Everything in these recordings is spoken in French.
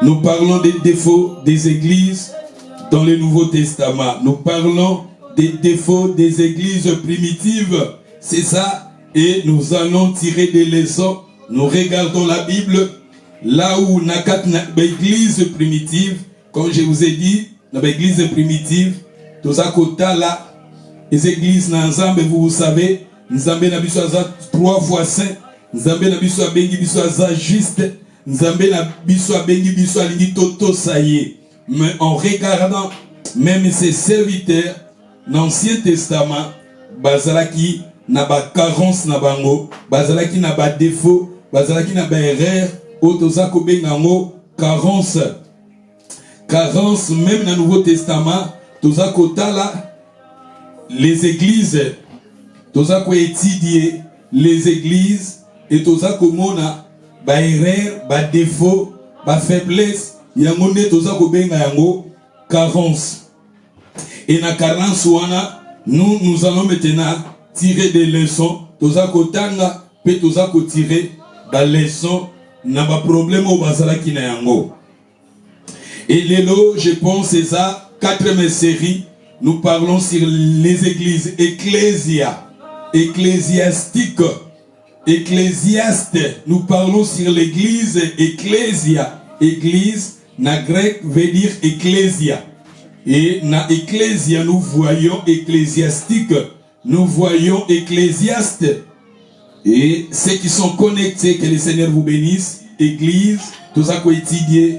Nous parlons des défauts des églises dans le Nouveau Testament. Nous parlons des défauts des églises primitives. C'est ça. Et nous allons tirer des leçons. Nous regardons la Bible. Là où l'église primitive, comme je vous ai dit, l'église primitive, tous à côté là, les églises n'ensemble, vous savez, nous avons 3 fois saint, nous avons juste, nous avons mais en regardant même ces serviteurs, l'Ancien Testament, bazalaki n'a pas carence na bango, bazalaki n'a pas défaut, bazalaki n'a pas erreur, otozako bengango carence. Carence même dans le Nouveau Testament, tozako tala les églises, tozako étudier les églises et tozako mona ba erreur, ba défaut, ba faiblesse, yango ne tozako benga yango carence. Et na carence wana, nous allons maintenant tirer des leçons, tozako tanga pe tozako tirer des leçons na ba problème au bazalaki na yango. Et lélo, je pense c'est ça, 4e série, nous parlons sur les églises ecclésia, ecclésiastique, ecclésiaste, nous parlons sur l'église ecclésia, église, na grec veut dire ecclésia. Et na ecclésia, nous voyons ecclésiastique, nous voyons ecclésiaste. Et ceux qui sont connectés, que le Seigneur vous bénisse, église, tout ça qu'on étudie,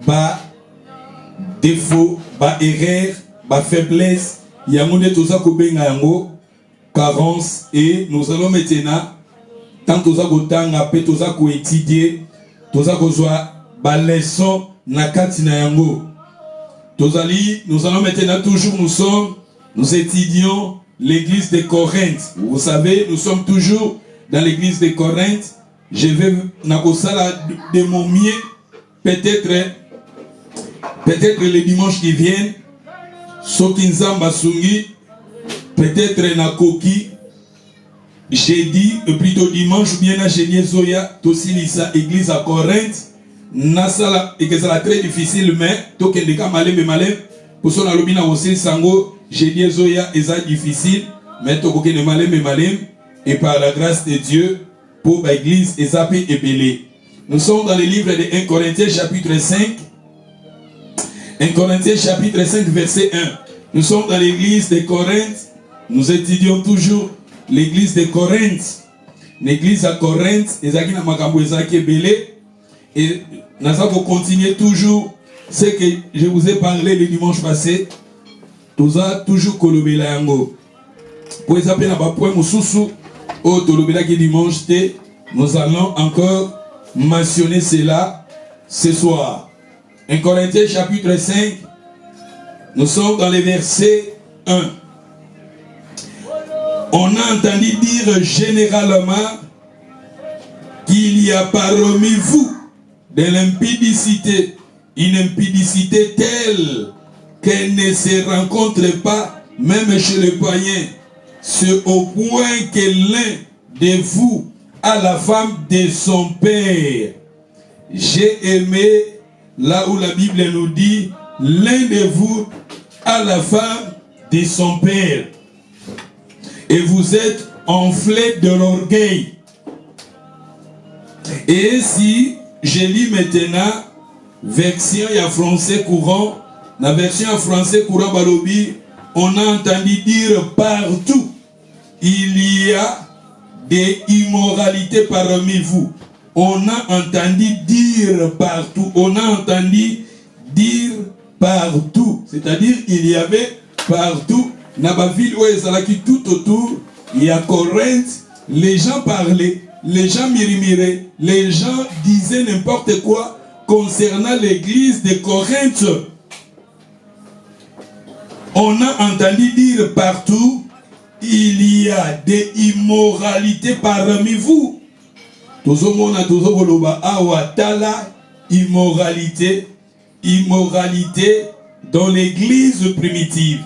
pas défaut, pas erreur, pas faiblesse, il y a mon tout ça qu'on benga yango, carence, et nous allons maintenant, tant tout ça qu'on tanga, tout ça qu'on étudie, tout ça qu'on soit, ba leçon, na katina yango. Nous allons maintenant toujours, nous étudions l'église de Corinthe. Vous savez, nous sommes toujours dans l'église de Corinthe. Je vais de mon mieux, peut-être les dimanches qui viennent, Sokinza Masungi, peut-être na Koki, jeudi, plutôt dimanche, ou bien na jeudi Zoya, Tosilisa, église à Corinthe. Nasala, et que ça très difficile, mais tout que malem et malem, pour son alumina aussi, sango, jeudi Zoya, et ça difficile, mais tout que malem et malem, et par la grâce de Dieu, pour l'église, et ça peut épeler. Nous sommes dans le livre de 1 Corinthiens chapitre 5. 1 Corinthiens chapitre 5 verset 1. Nous sommes dans l'église de Corinthe. Nous étudions toujours l'église de Corinthe. L'église à Corinthe, et ça qui n'a pas belé. Et nous allons continuer toujours ce que je vous ai parlé le dimanche passé. Nous avons toujours kolobela yango. Pour les appeler à point mususu, au tolobela qui dimanche, nous allons encore mentionner cela ce soir. 1 Corinthiens chapitre 5, nous sommes dans les versets 1. On a entendu dire généralement qu'il y a parmi vous de l'impudicité, une impudicité telle qu'elle ne se rencontre pas même chez les païens. C'est au point que l'un de vous a la femme de son père. J'ai aimé là où la Bible nous dit, l'un de vous a la femme de son père. Et vous êtes enflés de l'orgueil. Et si je lis maintenant, version en français courant, la version en français courant Balobi, on a entendu dire partout, il y a des immoralités parmi vous. On a entendu dire partout. On a entendu dire partout. C'est-à-dire il y avait partout. Dans la ville où ils tout autour, il y a Corinthe, les gens parlaient, les gens murmuraient, les gens disaient n'importe quoi concernant l'église de Corinthe. On a entendu dire partout, il y a des immoralités parmi vous. Immoralité, immoralité dans l'église primitive.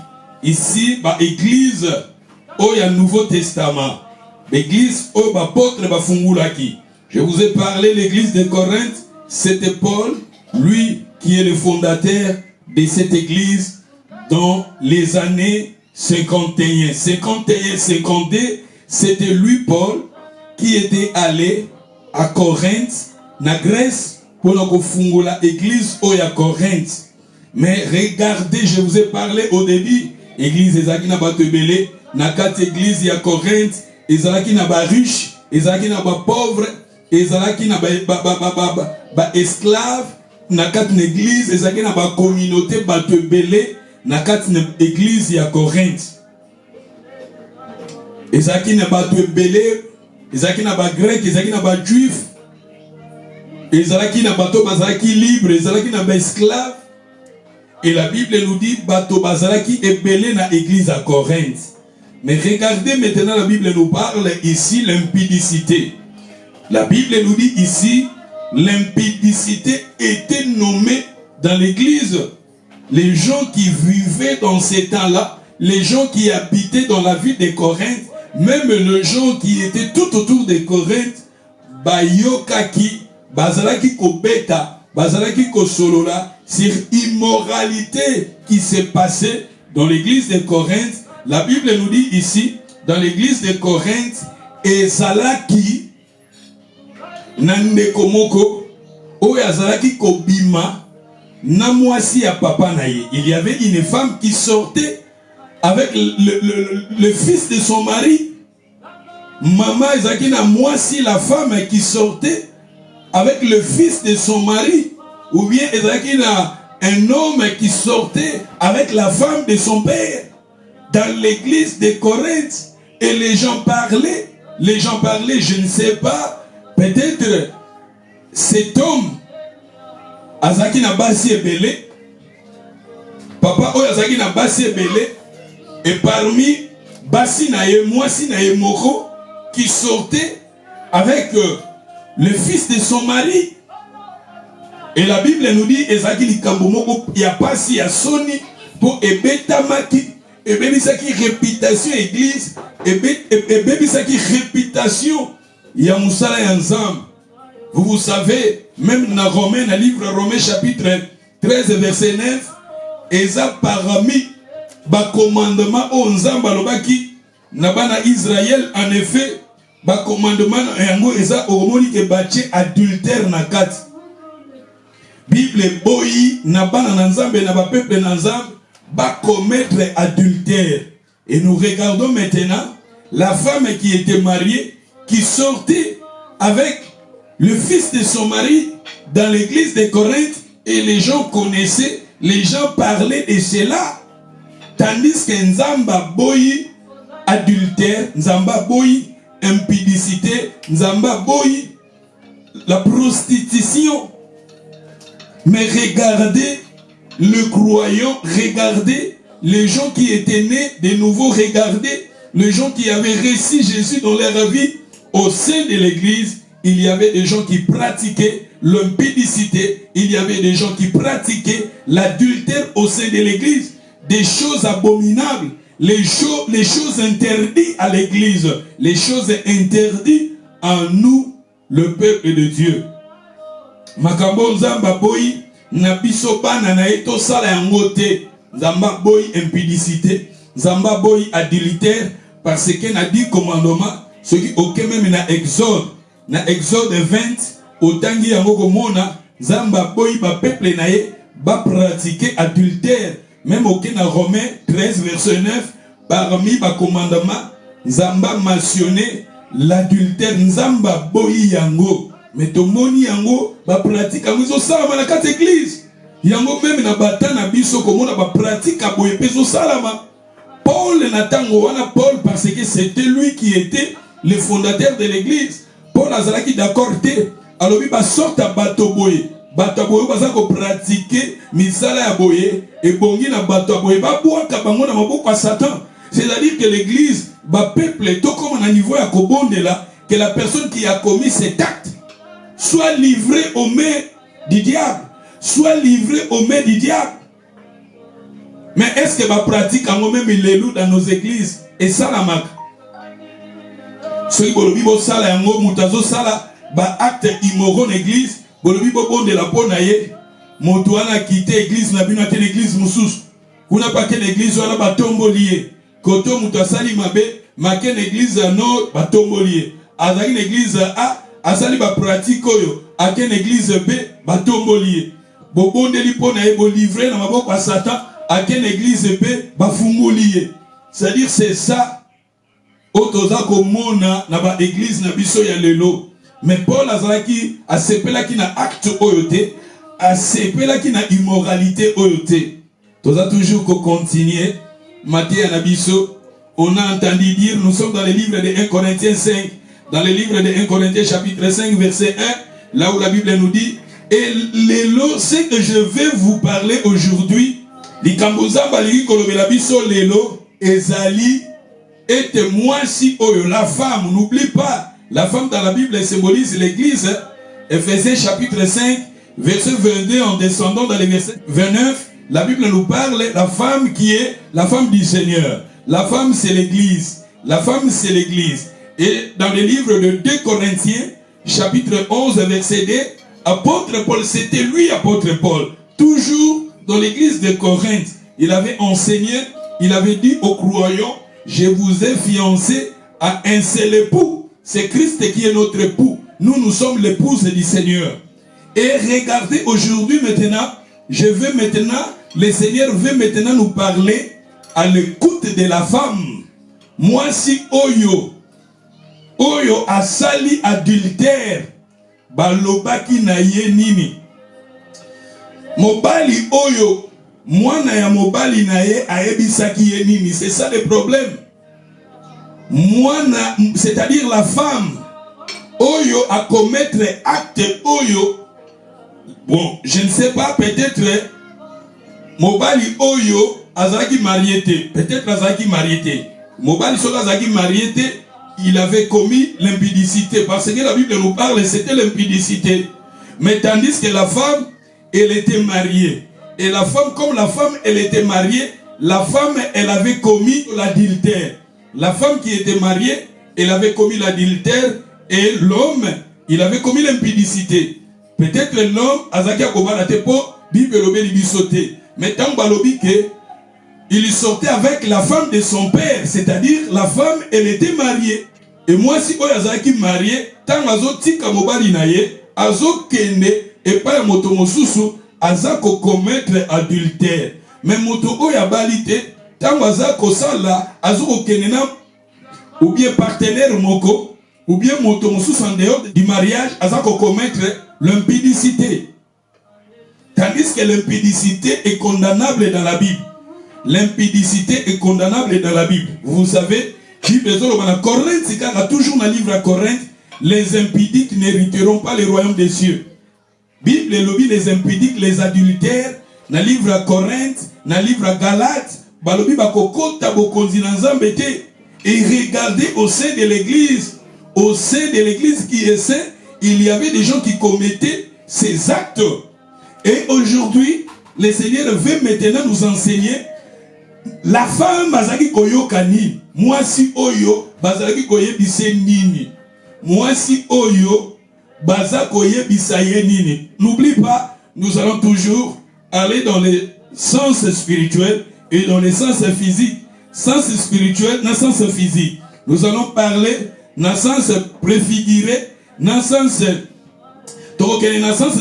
Ici, église il y a Nouveau Testament. L'église, oh, l'apôtre, bafungulaki. Je vous ai parlé de l'église de Corinthe. C'était Paul, lui, qui est le fondateur de cette église dans les années 51. 51, 52, c'était lui, Paul, qui était allé à Corinthe, na Grèce, pour la église à Corinthe. Mais regardez, je vous ai parlé au début, église ezaki na bato ebele, na kati église à Corinthe, ezalaki na ba riche, ezalaki na ba pauvre, ezalaki na ba esclave, na kati na église, ezalaki na ba communauté bato ebele, na kati na église à Corinthe. Ezalaki na bato ebele, ezalaki na ba grec, ezalaki na ba juif, ezalaki na bato bazalaki libre, ezalaki na ba esclave. Et la Bible nous dit bato bazalaki ebele na église à Corinthe. Mais regardez maintenant, la Bible nous parle ici l'impudicité. La Bible nous dit ici l'impudicité était nommée dans l'église. Les gens qui vivaient dans ces temps-là, les gens qui habitaient dans la ville de Corinthe, même les gens qui étaient tout autour de Corinthe, bayokaki, bazalaki kobeta, bazalaki kosolola, sur immoralité qui s'est passée dans l'église de Corinthe. La Bible nous dit ici, dans l'église de Corinthe, ezalaki nandeko moko oyo azalaki kobima na mwasi ya papa na ye. Il y avait une femme qui sortait avec le fils de son mari. Maman ezalaki na mwasi, la femme qui sortait avec le fils de son mari. Ou bien ezalaki na un homme qui sortait avec la femme de son père dans l'église de Corinthe. Et les gens parlaient, je ne sais pas, peut-être cet homme azalaki na basi ebele, papa oyo azalaki na basi ebele, et parmi basi na ye, mwasi na ye moko qui sortait avec le fils de son mari. Et la Bible nous dit, ezaki likambo moko ya pasi ya soni pour ebetamaki, ebebisaki réputation église, ebebisaki réputation ya musala ya nzambe. Vous savez, même dans Romains, dans le livre Romains chapitre 13 verset 9, eza parmi ba commandement o nzambe alobaki na bana Israël, en effet, ba commandement yango eza omoni ke batie adultère na kati. Bible boyi na bana na nzambe na ba peuple na nzambe ba commettre adultère. Et nous regardons maintenant la femme qui était mariée, qui sortait avec le fils de son mari dans l'église de Corinthe, et les gens connaissaient, les gens parlaient de cela. Tandis que nzamba boyi adultère, nzamba boyi impudicité, nzamba boyi la prostitution. Mais regardez le croyant, regardez les gens qui étaient nés de nouveau, regardez les gens qui avaient reçu Jésus dans leur vie. Au sein de l'église, il y avait des gens qui pratiquaient l'impudicité, il y avait des gens qui pratiquaient l'adultère au sein de l'église, des choses abominables, les choses interdites à l'église, les choses interdites en nous, le peuple de Dieu. Makambo nzamba boyi na biso bana na eto sala yango te. Nzamba boyi impudicité, nzamba boyi adultère, parce que na 10 commandements, ce qui aucun même na Exode 20, otangi yango komona nzamba boyi ba peuple na ye ba pratiquer adultère. Même aucun na Romains 13 verset 9, parmi ba commandements, nzamba mentionné l'adultère, nzamba boyi yango. Mais tomoni yango ba pratique yango zo salama na kati église. Yango même na bata na biso komona ba pratique aboye peso salama. Paul natango wana Paul, parce que c'était lui qui était le fondateur de l'église. Paul azalaki d'accord te. Alors bi ba sorta bato boye. Bato boye baza ko pratiquer misala ya boye et bongi na bato boye ba boaka bango na maboko ya Satan. C'est-à-dire que l'église ba peuple to comme na niveau ya kobondela que la personne qui a commis cet acte soit livré aux mains du diable. Soit livré aux mains du diable. Mais est-ce que ma pratique en même il est lourd dans nos églises? et ça la marque. Ceux qui bolobi bo sala yango mutazo sala ba acte immoraux l'église bolobi bo bonde la ponaye moto ana quitté église na bino te l'église mususu kuna pa ke l'église wana batombo lié koto mutasali mabe make l'église no batombo lié azali l'église a asali ba pratique oyo ake l'église B batombo lié bo bonde li ponaye bo livrer na maboko ya Satan ake l'église B bafungo lié. C'est-à-dire c'est ça otoza komona na ba église na biso ya lelo. Mais Paul azalaki asepelaki na acte oyote, asepelaki na immoralité oyote. Toza toujours ko continuer Matthieu na biso. On a entendu dire, nous sommes dans le livre de 1 Corinthiens 5, dans le livre de 1 Corinthiens chapitre 5 verset 1, là où la Bible nous dit, et lelo, ce que je vais vous parler aujourd'hui, likambozamba liki kolobela biso lelo ezali et moi si oyo la femme, n'oublie pas, la femme dans la Bible symbolise l'église. Ephésiens chapitre 5, verset 22, en descendant dans les versets 29, la Bible nous parle, la femme qui est la femme du Seigneur. La femme c'est l'église. La femme c'est l'église. Et dans le livre de 2 Corinthiens, chapitre 11, verset 2, apôtre Paul, c'était lui apôtre Paul, toujours dans l'église de Corinthe, il avait enseigné, il avait dit aux croyants, je vous ai fiancé à un seul époux. C'est Christ qui est notre époux. Nous, nous sommes l'épouse du Seigneur. Et regardez aujourd'hui maintenant, le Seigneur veut maintenant nous parler à l'écoute de la femme. Moi, si Oyo asali adultère, balobaki na ye nini. Mobali Oyo, mwana ya mobali na ye aebisaki ye nini. C'est ça le problème. Mwana, c'est-à-dire la femme Oyo a commettre acte Oyo. Bon, je ne sais pas, peut-être mobali Oyo azaki marié. Peut-être azaki marié. Mobali soka azaki marié, il avait commis l'impudicité. Parce que la Bible nous parle, c'était l'impudicité. Mais tandis que la femme, elle était mariée. Et la femme, comme la femme, elle était mariée, la femme, elle avait commis l'adultère. La femme qui était mariée, elle avait commis l'adultère. Et l'homme, il avait commis l'impudicité. Peut-être l'homme, azaki akobala te po, Bible lobe li bisote. Mais tant balobi que il sortait avec la femme de son père, c'est-à-dire la femme, elle était mariée. Et moi, si oyo azaki marié, tant azo tika mobali na ye, azo kende et pas moto mosusu, azako commettre adultère. Mais moto oyo abalite, tant azako sala, azo kende na ou bien partenaire moko, ou bien moto mosusu en dehors du mariage, azako commettre l'impudicité. Tandis que l'impudicité est condamnable dans la Bible. L'impudicité est condamnable dans la Bible. Vous savez, Bible à Corinthe, c'est quand toujours dans le livre à Corinthe, les impudiques n'hériteront pas le royaume des cieux. Bible lobby les impudiques, les adultères, dans le livre à Corinthe, dans le livre à Galates, balobi bakokota bokonzi na nzambe te. Et regardez au sein de l'église qui est saint, il y avait des gens qui commettaient ces actes. Et aujourd'hui, le Seigneur veut maintenant nous enseigner la femme bazaki koyoka nini. Moi si oyo bazaki koyebise nini. Moi si oyo bazaki koyebisa ye nini. N'oublie pas, nous allons toujours aller dans le sens spirituel et dans le sens physique. Sens spirituel, dans le sens physique. Nous allons parler dans le sens préfiguré, dans le sens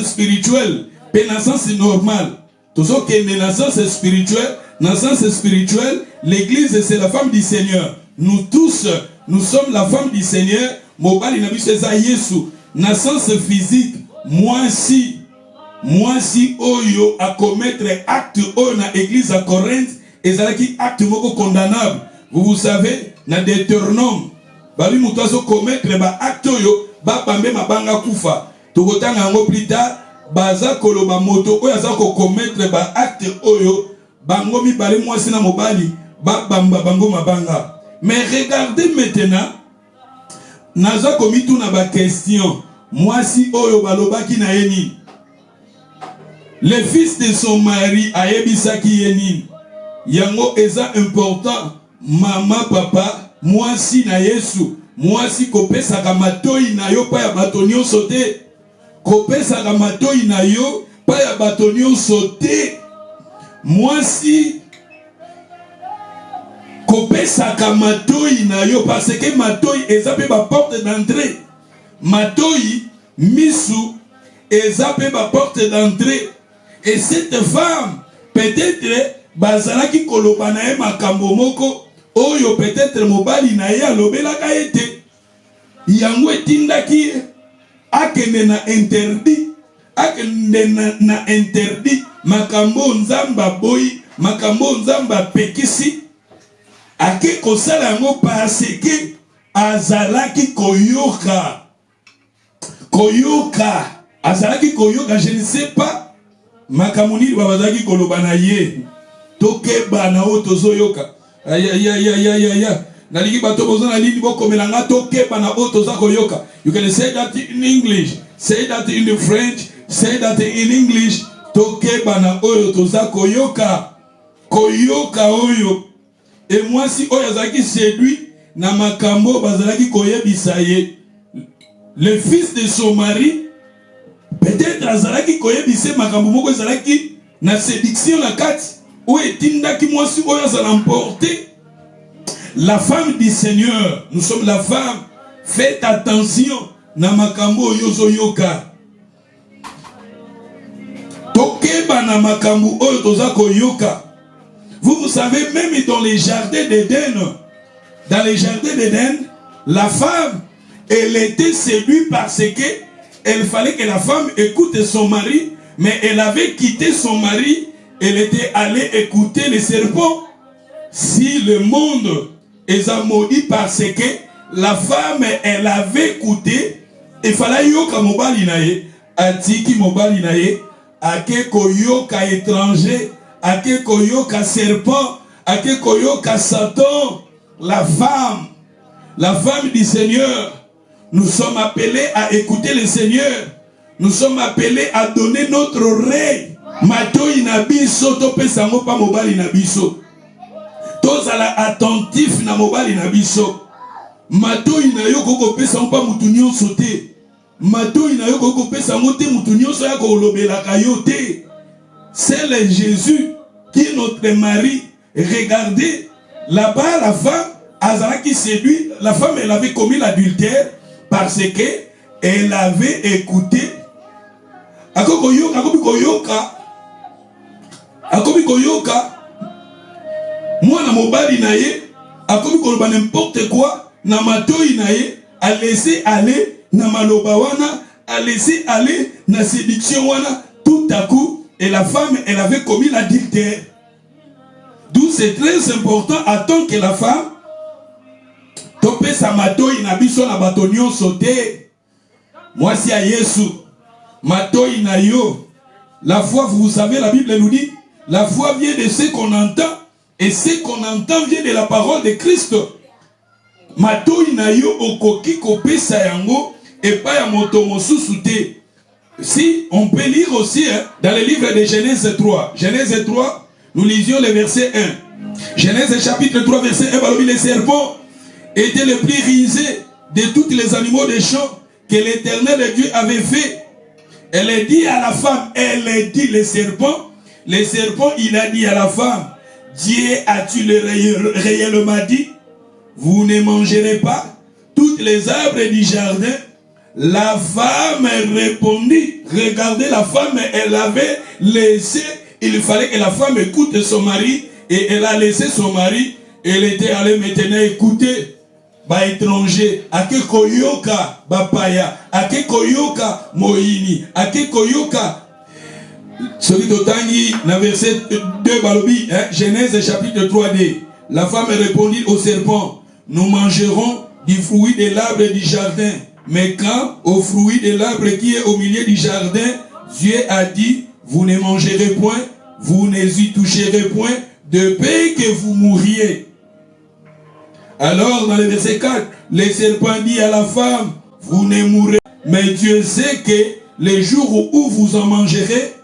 spirituel, et dans le sens normal. Tout ce qui est dans le sens spirituel, dans le sens spirituel, l'église c'est la femme du Seigneur. Nous tous, nous sommes la femme du Seigneur. Mobali nabi c'est Yesu. Dans le sens physique, moi si oyo a commettre acte oyo na église à Corinthe, ezalaki acte moko condamnable. Vous savez, dans Deutéronome, babi mutazo commettre ba acte oyo ba bambe mabanga kufa. Tokotanga ngo plus tard, baza koloba moto oyo azako commettre ba acte oyo bango mibale mwasi na mobali ba bamba bango mabanga. Mais regardez maintenant, naza komitu na ba question, mwasi oyo balobaki na yeni. Le fils de son mari ayebisaki yeni. Yango eza important. Mama, papa, moi si na Yesu, moi si kopesa kamatoi na yo pa ya batonio sauté. Kopesa kamatoi na yo pa ya batonio sauté. Moi si kopesa kamatoi na yo parce que matoi ezape ba porte d'entrée. Matoi misu ezape ba porte d'entrée. Et cette femme peut-être bazalaki koloba na ye makambo moko oyo peut-être mobali na ye alobelaka ete yango etindaki akende na interdit, akende na interdit makambo nzamba boyi, makambo nzamba pekisi, ake kosala yango parce que azalaki koyoka azalaki koyoka, je ne sais pas makambo nini bazalaki koloba na ye tokeba na o tozoyoka. Aya naliki bato bozo na lini bokomelanga tokeba na o toza koyoka. You can say that in English, say that in the French, say that in English. Tokeba na oyo toza koyoka, koyoka oyo. Et moi si oyo azaki séduit na makambo bazalaki koyebisa ye, le fils de son mari peut-être azalaki koyebisa makambo moko ezalaki na séduction na kati ou etindaki moi si oyo azala emporté. La femme du Seigneur, nous sommes la femme. Faites attention na makambo yozo yoka. Tokeba na makambo oyo toza koyoka. Vous savez, même dans les jardins d'Éden, la femme, elle était séduite parce que elle fallait que la femme écoute son mari, mais elle avait quitté son mari, elle était allée écouter les serpents. Si le monde est maudit parce que la femme, elle avait écouté, il fallait yoka mobali naye, atiki mobali naye, ake koyoka étranger, ake koyoka serpent, ake koyoka Satan. La femme du Seigneur, nous sommes appelés à écouter le Seigneur. Nous sommes appelés à donner notre oreille. Mato inabiso to pesango pa mobali nabiso. Tozala attentif na mobali nabiso. Mato inayo koko pesango pa mutunyo sote. Mato inayo koko pesango te mutunyo so ya ko lobelaka yo te. C'est le Jésus qui est notre mari. Regardez, là-bas la femme azalaki séduit. La femme, elle avait commis l'adultère parce que elle avait écouté. Akobi koyoka. Moi na mobali naye, akobi koloba n'importe quoi na matoi naye, a laissé aller na maloba wana, a laissé aller na séduction wana. Tout à coup, et la femme, elle avait commis l'adultère. D'où c'est très important, attends que la femme tope sa matoi na biso na batonio sauté. Moi si à Yesu, matoi na yo. La foi, vous savez, la Bible nous dit, la foi vient de ce qu'on entend, et ce qu'on entend vient de la parole de Christ. Matoi na yo okoki kope sa yango, et pas ya moto mosusu te. Si, on peut lire aussi dans le livre de Genèse 3. Genèse 3, nous lisions le verset 1. Genèse chapitre 3, verset 1, les serpents étaient les plus risés de tous les animaux des champs que l'Éternel Dieu avait fait. Elle dit à la femme, elle dit le serpent, il a dit à la femme, Dieu a-tu réellement dit, vous ne mangerez pas toutes les arbres du jardin? La femme répondit, regardez la femme, elle avait laissé, il fallait que la femme écoute son mari, et elle a laissé son mari, elle était allée maintenant écouter. Ba étranger, ake koyoka bapaya, ake koyoka moini, ake koyoka. Celui d'Otangi, dans verset 2 balobi, Genèse chapitre 3d. La femme répondit au serpent, nous mangerons du fruit de l'arbre du jardin. Mais quand au fruit de l'arbre qui est au milieu du jardin, Dieu a dit, vous ne mangerez point, vous ne y toucherez point, de peur que vous mouriez. Alors, dans le verset 4, le serpent dit à la femme, vous ne mourrez. Mais Dieu sait que les jours où vous en mangerez,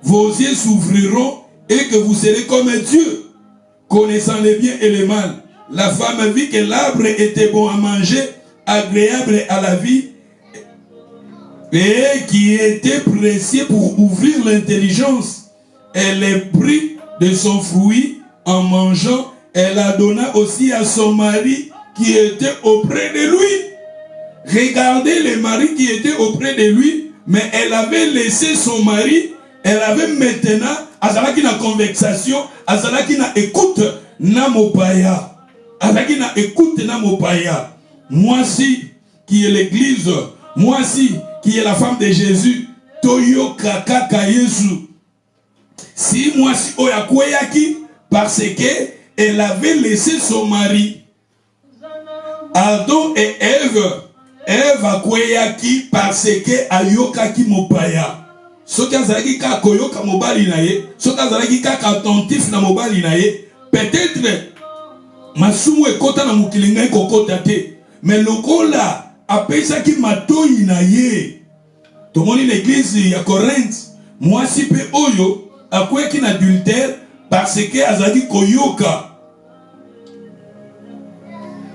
vos yeux s'ouvriront et que vous serez comme Dieu, connaissant le bien et le mal. La femme vit que l'arbre était bon à manger, agréable à la vie, et qui était précieux pour ouvrir l'intelligence. Elle les prit de son fruit en mangeant. Elle la donna aussi à son mari qui était auprès de lui. Regardez le mari qui était auprès de lui, mais elle avait laissé son mari. Elle avait maintenant, azalaki na conversation, azalaki na écoute na mopaya. Azalaki na écoute na mopaya. Moi si, qui est l'église, moi si, qui est la femme de Jésus, Toyo Kaka Yesu. Si moi si Oyakweyaki, parce que elle avait laissé son mari. Adam et Ève akweyaki parce que ayokaki mopaya. Soki azalaki ka koyoka mobali na ye, soki azalaki ka attentif na mobali na ye, peut-être masumu ekota na mukilinga ekokota te, mais lokola apesaki matoi na ye. Tomoni l'église ya Corinthe, mwasi pe oyo akweki na adultère parce que azalaki koyoka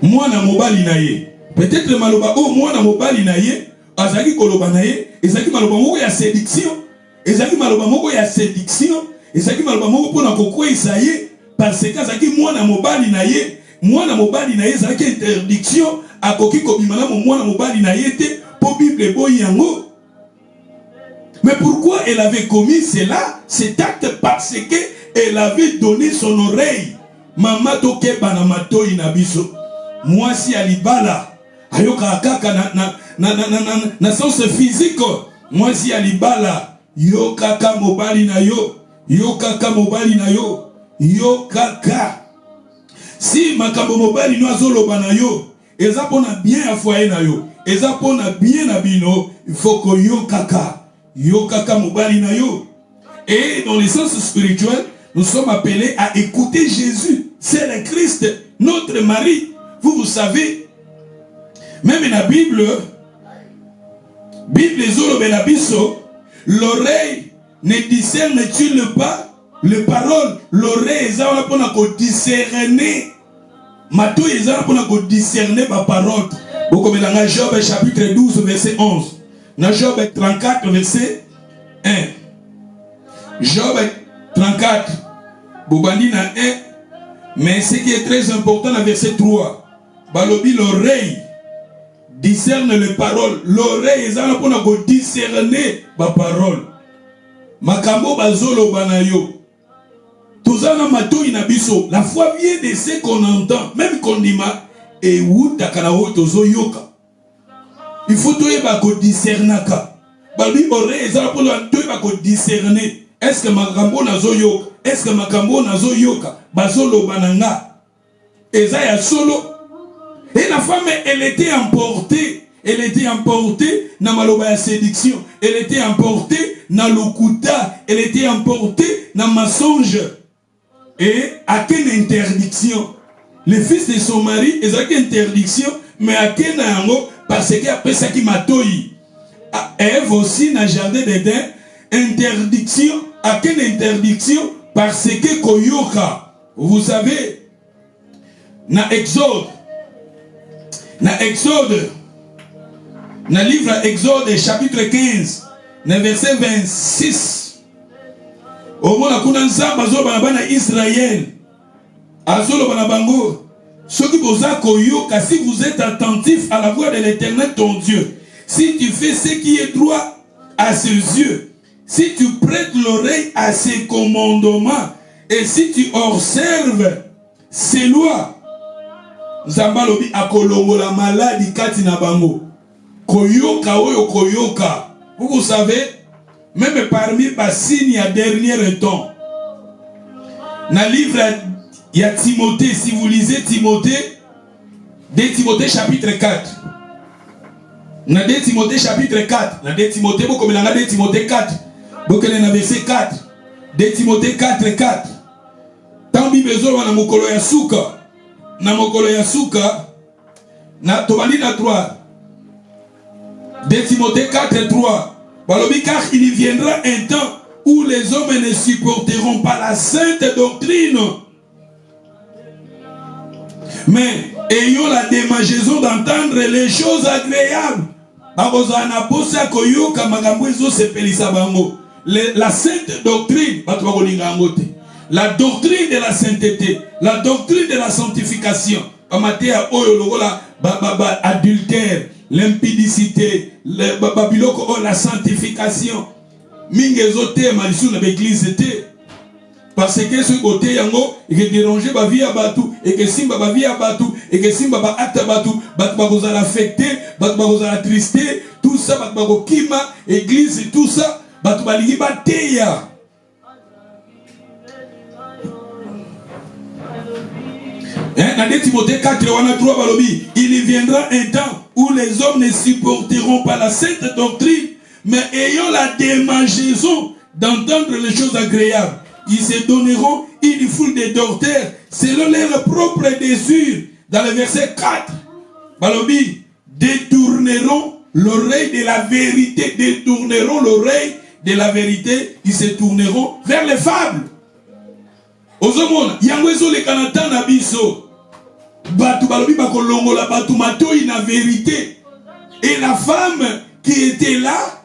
mwana mobali na ye. Peut-être maloba o mwana mobali na ye azalaki koloba na ye, ezalaki maloba moko ya séduction, ezalaki maloba moko ya séduction, ezalaki maloba moko pona kokwesa ye parce que azalaki mwana mobali na ye. Mwana mobali na ye ezalaki interdiction, akoki kobima na mwana mobali na ye te po Bible boyi yango. Mais pourquoi elle avait commis cela, cet acte? Parce que elle avait donné son oreille. Mama toke banamato inabiso. Moi si alibala ayoka kaka na sens physique. Moi si alibala yo kaka mobali na yo, yo kaka mobali na yo, yo kaka. Si makambo mobali no azoloba na yo, eza pona bien a foyer na yo, eza pona bien na bino, il faut que yo kaka. Yo kaka mobali na yo. Et dans le sens spirituel, nous sommes appelés à écouter Jésus. C'est le Christ, notre mari. Vous savez, même dans la Bible l'oreille ne discerne-t-il pas les paroles? L'oreille est là pour discerner. Matou est là pour discerner ma parole. Vous comme dans Job chapitre 12 verset 11. Dans Job 34 verset 1. Job 34. Boubani na 1. Mais ce qui est très important dans verset 3. Balobi l'oreille discerne les paroles. L'oreille est là pour discerner ma parole. Makambo bazolo banayo. Tozana mato inabiso. La foi vient de ce qu'on entend. Même qu'on dit ma. Et où takanawo tozo yoka. Il faut que discernaka. Balbi oreille ezala pour to discerner. Est-ce que makambo nazo yoka? Est-ce que makambo nazo yoka? Bazolo bananga. Ezaya solo. Et la femme, elle était emportée. Elle était emportée dans maloba ya séduction. Elle était emportée dans l'okuta. Elle était emportée dans mensonge. Et à quelle interdiction? Le fils de son mari, il a une interdiction, mais à quelle nango? Parce qu'après ça qui m'a toyi. Ève aussi dans le jardin d'Éden, interdiction. À quelle interdiction? Parce que koyoka. Vous savez, dans Exode, dans le livre Exode chapitre 15, dans verset 26, au moins kuna nzamba azoba na Israël, azoloba na bango, soki boza koyoka, si vous êtes attentif à la voix de l'Éternel ton Dieu, si tu fais ce qui est droit à ses yeux, si tu prêtes l'oreille à ses commandements, et si tu observes ses lois, Nzamba lobi akolongo la maladie kati na bango. Koyoka oyo koyoka. Vous savez, même parmi les signes à dernier temps, dans le livre il y a Timothée, si vous lisez Timothée, 2 Timothée chapitre 4. Dans 2 Timothée chapitre 4, dans 2 Timothée, vous comme dans 2 Timothée 4, vous connaissez dans verset 4. 2 Timothée 4, 4. Tant bibezo wana mokolo ya suka. Na mokolo ya suka, na tobali na 3. 2 Timothée 4, 3. Balobi car il viendra un temps où les hommes ne supporteront pas la sainte doctrine, Mais ayons la démangeaison d'entendre les choses agréables. La sainte doctrine, la doctrine de la sainteté, la doctrine de la sanctification, adultère, l'impudicité, la sanctification. Parce que ce côté yango il déranger ba vie à batou et que simba ba vie à batou et que simba ba acte batou ba vous affecté ba vous attristé tout ça ba kima église et tout ça ba lingi ba teya. Dans Timothée 4 il viendra un temps où les hommes ne supporteront pas la sainte doctrine, mais ayant la démangeaison d'entendre les choses agréables. Ils se donneront une foule de docteurs selon leurs propres désirs. Dans le verset 4, Balobi, détourneront l'oreille de la vérité, détourneront l'oreille de la vérité, ils se tourneront vers les fables. Ozomona, yangwezo le kanata na biso, batu balobi bakolongola batu matoi na vérité. Et la femme qui était là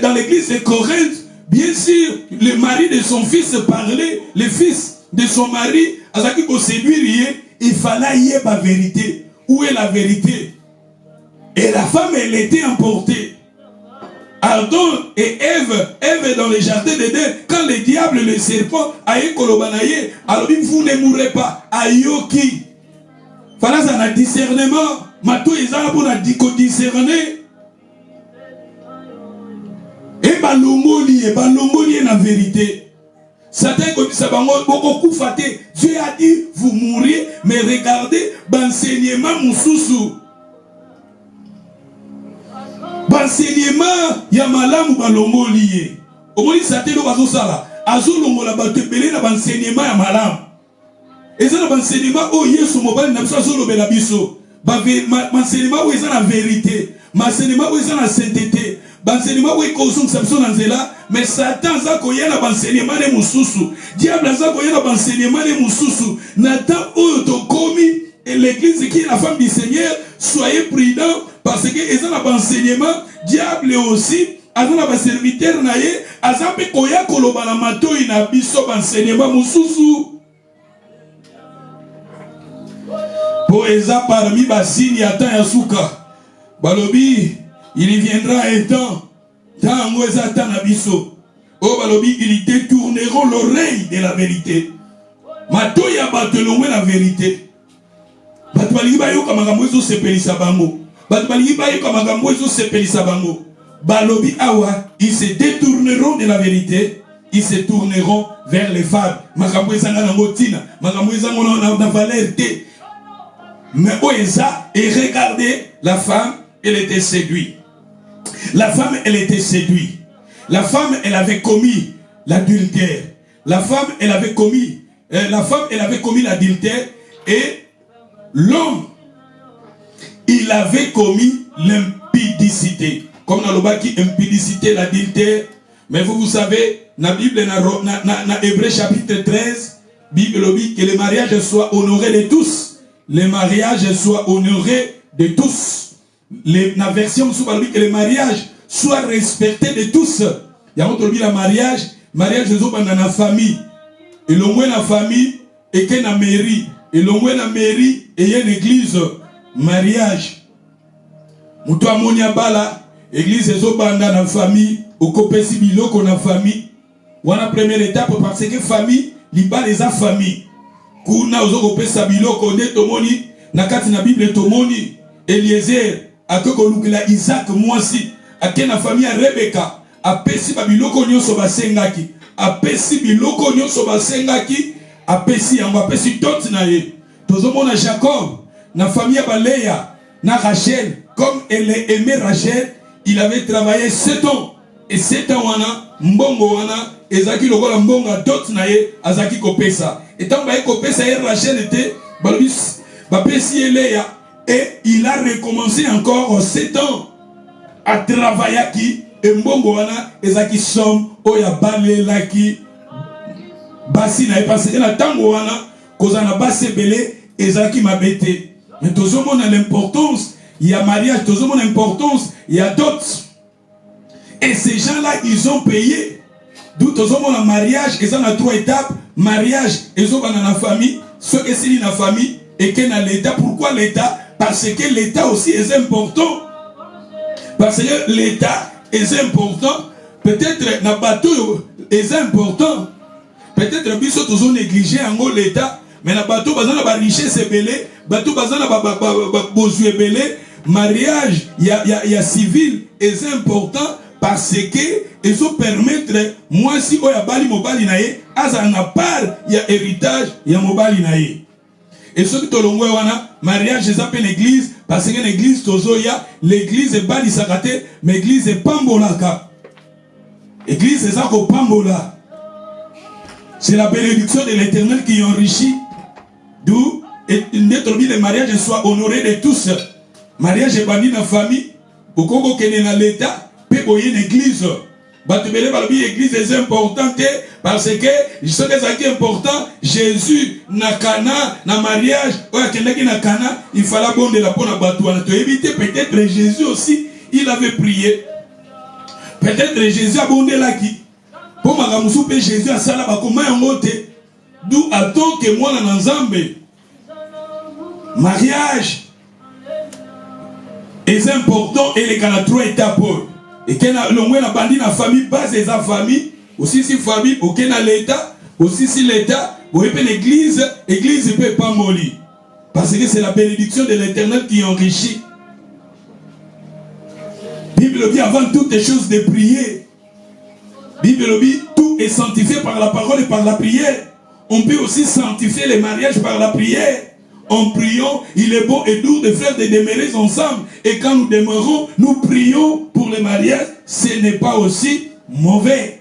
dans l'église de Corinthe, bien sûr, le mari de son fils parlait, le fils de son mari, azaki ko séduire, il fallait y avoir la vérité. Où est la vérité? Et la femme, elle était emportée. Adam et Ève dans le jardin d'Éden, quand le diable, le serpent, aïe kolobanaye, alors vous ne mourrez pas. Ayoki. Fallait un discernement. Matou ezala pour discerner. Et balongoli na vérité. Satan comme ça beaucoup faté. Dieu a dit vous mourrez, mais regardez l'enseignement mususu. L'enseignement ya malamu balongoli. Omoni Satan do bazo sala. Azolongola batebele na l'enseignement ya malamu. Eza na l'enseignement o Yesu mobali na biso azolobela biso. L'enseignement où est la vérité, l'enseignement où est la sainteté, l'enseignement où est la mais Satan a koya na l'enseignement de mususu, diable a koya na l'enseignement de mususu. Nathan otokomi et l'église qui est la femme du Seigneur, soyez prudents parce que ils ont l'enseignement, diable aussi, azana ba serviteur naye, azape koya koloba na mato ina biso l'enseignement mususu. Poéza parmi Bassini attend Yasuka. Balobi, il viendra un temps. Tangoeza Tanabiso. Oh Balobi, ils détourneront l'oreille de la vérité. Matoya batelongwe la vérité. Batbali bayo kamagamwezo sepelisa bango. Batbali bayo kamagamwezo sepelisa bango. Balobi awa, ils se détourneront de la vérité. Ils se tourneront vers les fables. Magamweza nangotina. Magamweza na valeur. Mais Oeza, et regardez, la femme, elle était séduite. La femme, elle était séduite. La femme, elle avait commis l'adultère. La femme, elle avait commis l'adultère. Et l'homme, il avait commis l'impudicité. Comme dans le bas qui impudicité, l'adultère. Mais vous savez, dans la Bible, dans Hébreux chapitre 13, Bible dit que le mariage soit honoré de tous. Le mariage soit honoré de tous. La version sous que le mariage soit respecté de tous. Il y a autre la mariage est dans la famille. Et l'on voit la famille et qu'il y a une mairie. Et l'on voit la mairie et il y a une église. Mariage. Moutou amonia bala. Église est dans la famille. Au kopesi biloko na famille. Voilà la première étape parce que famille, liba les a famille. Kuna ozoko pesa biloko nde tomoni na kati na Bible tomoni Eliezer akoko lukila Isaac mwasi akena famille ya Rebeka apesi ba biloko nyonso basengaki apesi biloko nyonso basengaki apesi yango apesi tot na ye tozomona Jacob na famille ya Léa na Rachel comme elle aimait Rachel il avait travaillé 7 ans et 7 ans wana mbongo wana ezaki lokola mbongo tot na ye azaki kopesa. Et tant que Rachel était, et il a recommencé encore 7 ans à travailler qui et mbongoana ezaki somme oya balelaki basi na parce que na tango wana kozana basebele ezaki mabete. Mais tout le monde a l'importance, il y a mariage, tout le monde a l'importance, il y a d'autres. Et ces gens-là, ils ont payé. D'où tout le monde a mariage, et ça a 3 étapes. Mariage, ils ont dans la famille, ceux qui sont dans la famille, et qui sont dans l'État. Pourquoi l'État? Parce que l'État aussi est important. Parce que l'État est important. Peut-être dans le bateau est important. Peut-être que nous toujours négligé l'État. Mais dans le bateau, il y a la richesse belé. Bateau, il y a la besoin belé. Mariage, il y a civil est important. Parce que ils ont permettre moi si on a bali mobali nae asa na part il y a héritage il y a mobali nae et ce que tolongwe wana mariage ça peut l'église parce que l'église tozoya l'église est bali sakate mais l'église est pambolaka l'église c'est ça ko pambola c'est la bénédiction de l'Éternel qui enrichit d'où notre vie de mariage soit honoré de tous mariage est bandi dans la famille beaucoup qui est dans l'État une église. L'église est importante parce que ce qui est important, Jésus, na Cana, na mariage, il fallait bon de la bonne abattoir. Peut-être Jésus aussi, il avait prié. Peut-être Jésus a bondé là qui. Pour ma Jésus a salé à comment un moté. D'où attend que moi dans Nzambe. Mariage est important et les 3 étapes. Et quand on a bandi la famille, base des familles, aussi si famille, aucun à l'État, aussi si l'État, ou l'église, l'église ne peut pas mourir. Parce que c'est la bénédiction de l'Éternel qui enrichit. Bible dit avant toutes les choses de prier. Bible dit tout est sanctifié par la parole et par la prière. On peut aussi sanctifier les mariages par la prière. En priant, il est bon et doux de frères de demeurer ensemble. Et quand nous demeurons, nous prions pour le mariage. Ce n'est pas aussi mauvais.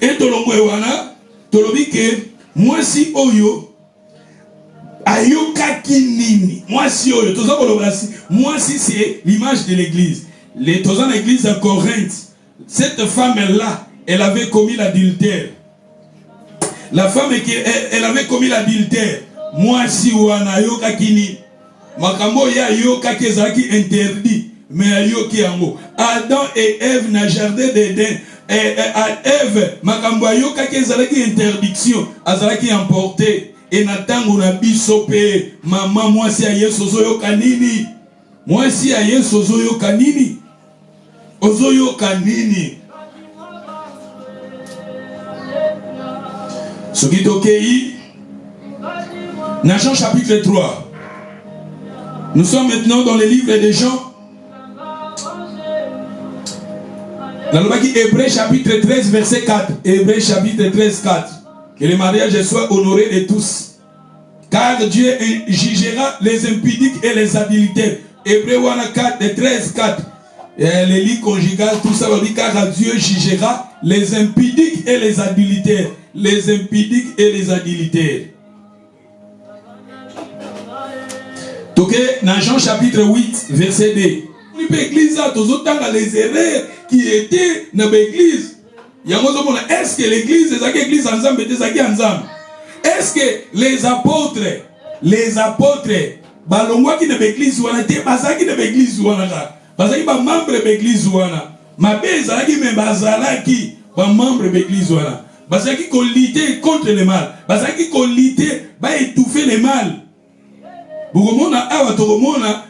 Et tolongo ewana, tolobi que moi si oyo ayoka kinini. Moi si oyo, moi si c'est l'image de l'église. Les tous en église à Corinthe, cette femme-là, elle avait commis l'adultère. La femme elle avait commis l'adultère. Moi si wana yoka kini makambo ya yoka kezaki interdit mais yoki yango Adam et Ève na jardin d'Éden Ève makambo yoka kezaki interdiction azalaki emporté et na tango na biso pe maman moi si Yesu yoka nini moi si Yesu yoka nini ozoyoka nini soki tokei dans Jean chapitre 3. Nous sommes maintenant dans le livre de Jean. Dans le Hébreux chapitre 13 verset 4. Hébreux chapitre 13 4. Que le mariage soit honoré de tous. Car Dieu jugera les impudiques et les adultères. Hébreux 4 13 4. Les lits conjugales, tout ça va dire car Dieu jugera les impudiques et les adultères. Les impudiques et les adultères. Donc, dans Jean chapitre 8, verset 2, l'église a toujours les erreurs qui étaient dans l'église. Est-ce que l'église est l'église ensemble? Est-ce que les apôtres, balongwa qui dans l'église ou n'était pas ça qui dans l'église ou parce que les membres de l'église ou ma base qui me bazala qui membre de l'église ou parce que qu'on lutter contre le mal, parce que qu'on lutter va étouffer le mal.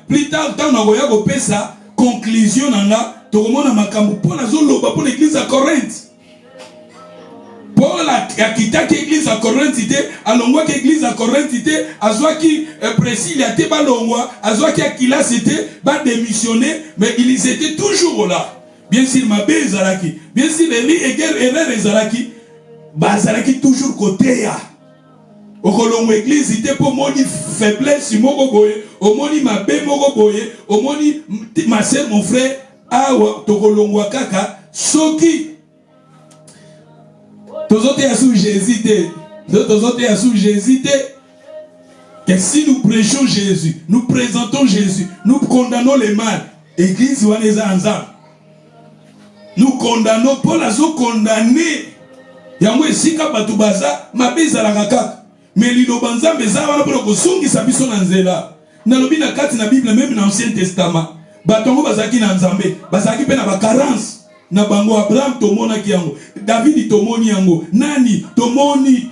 Plus tard, quand on a ça, conclusion, on a pour l'église à Corinthe. Paul a quitté l'église à Corinthe, alors moi l'église à Corinthe, à soit qui précis, il a été balongwa, à soit qui a quitté, c'était pas démissionné, mais ils étaient toujours là. Bien sûr, ma belle Zalaki, bien sûr, les lits et guerre et Zalaki, Zalaki toujours côté ya. Au colon église, c'était pour mon faiblesse, mon boye, au moni ma bé, mon boye, au moni ma soeur, mon frère, awa, tokolon wakaka, soki. Tous autres à sous Jésus, tous autres à sous Jésus, que si nous prêchons Jésus, nous présentons Jésus, nous condamnons les mal, église ou les ensemble. Nous condamnons, Paul a condamné. Yamwe sika batubaza, ma bise à la rakak. Mais liloba nzambe eza wana pour kosungisa biso na nzela. Nalobi na kati na Bible même dans l'Ancien Testament. Batongo bazaki na nzambe, bazaki pe na ba carence. Na bango Abraham tomona ki yango, David tomoni yango, nani tomoni.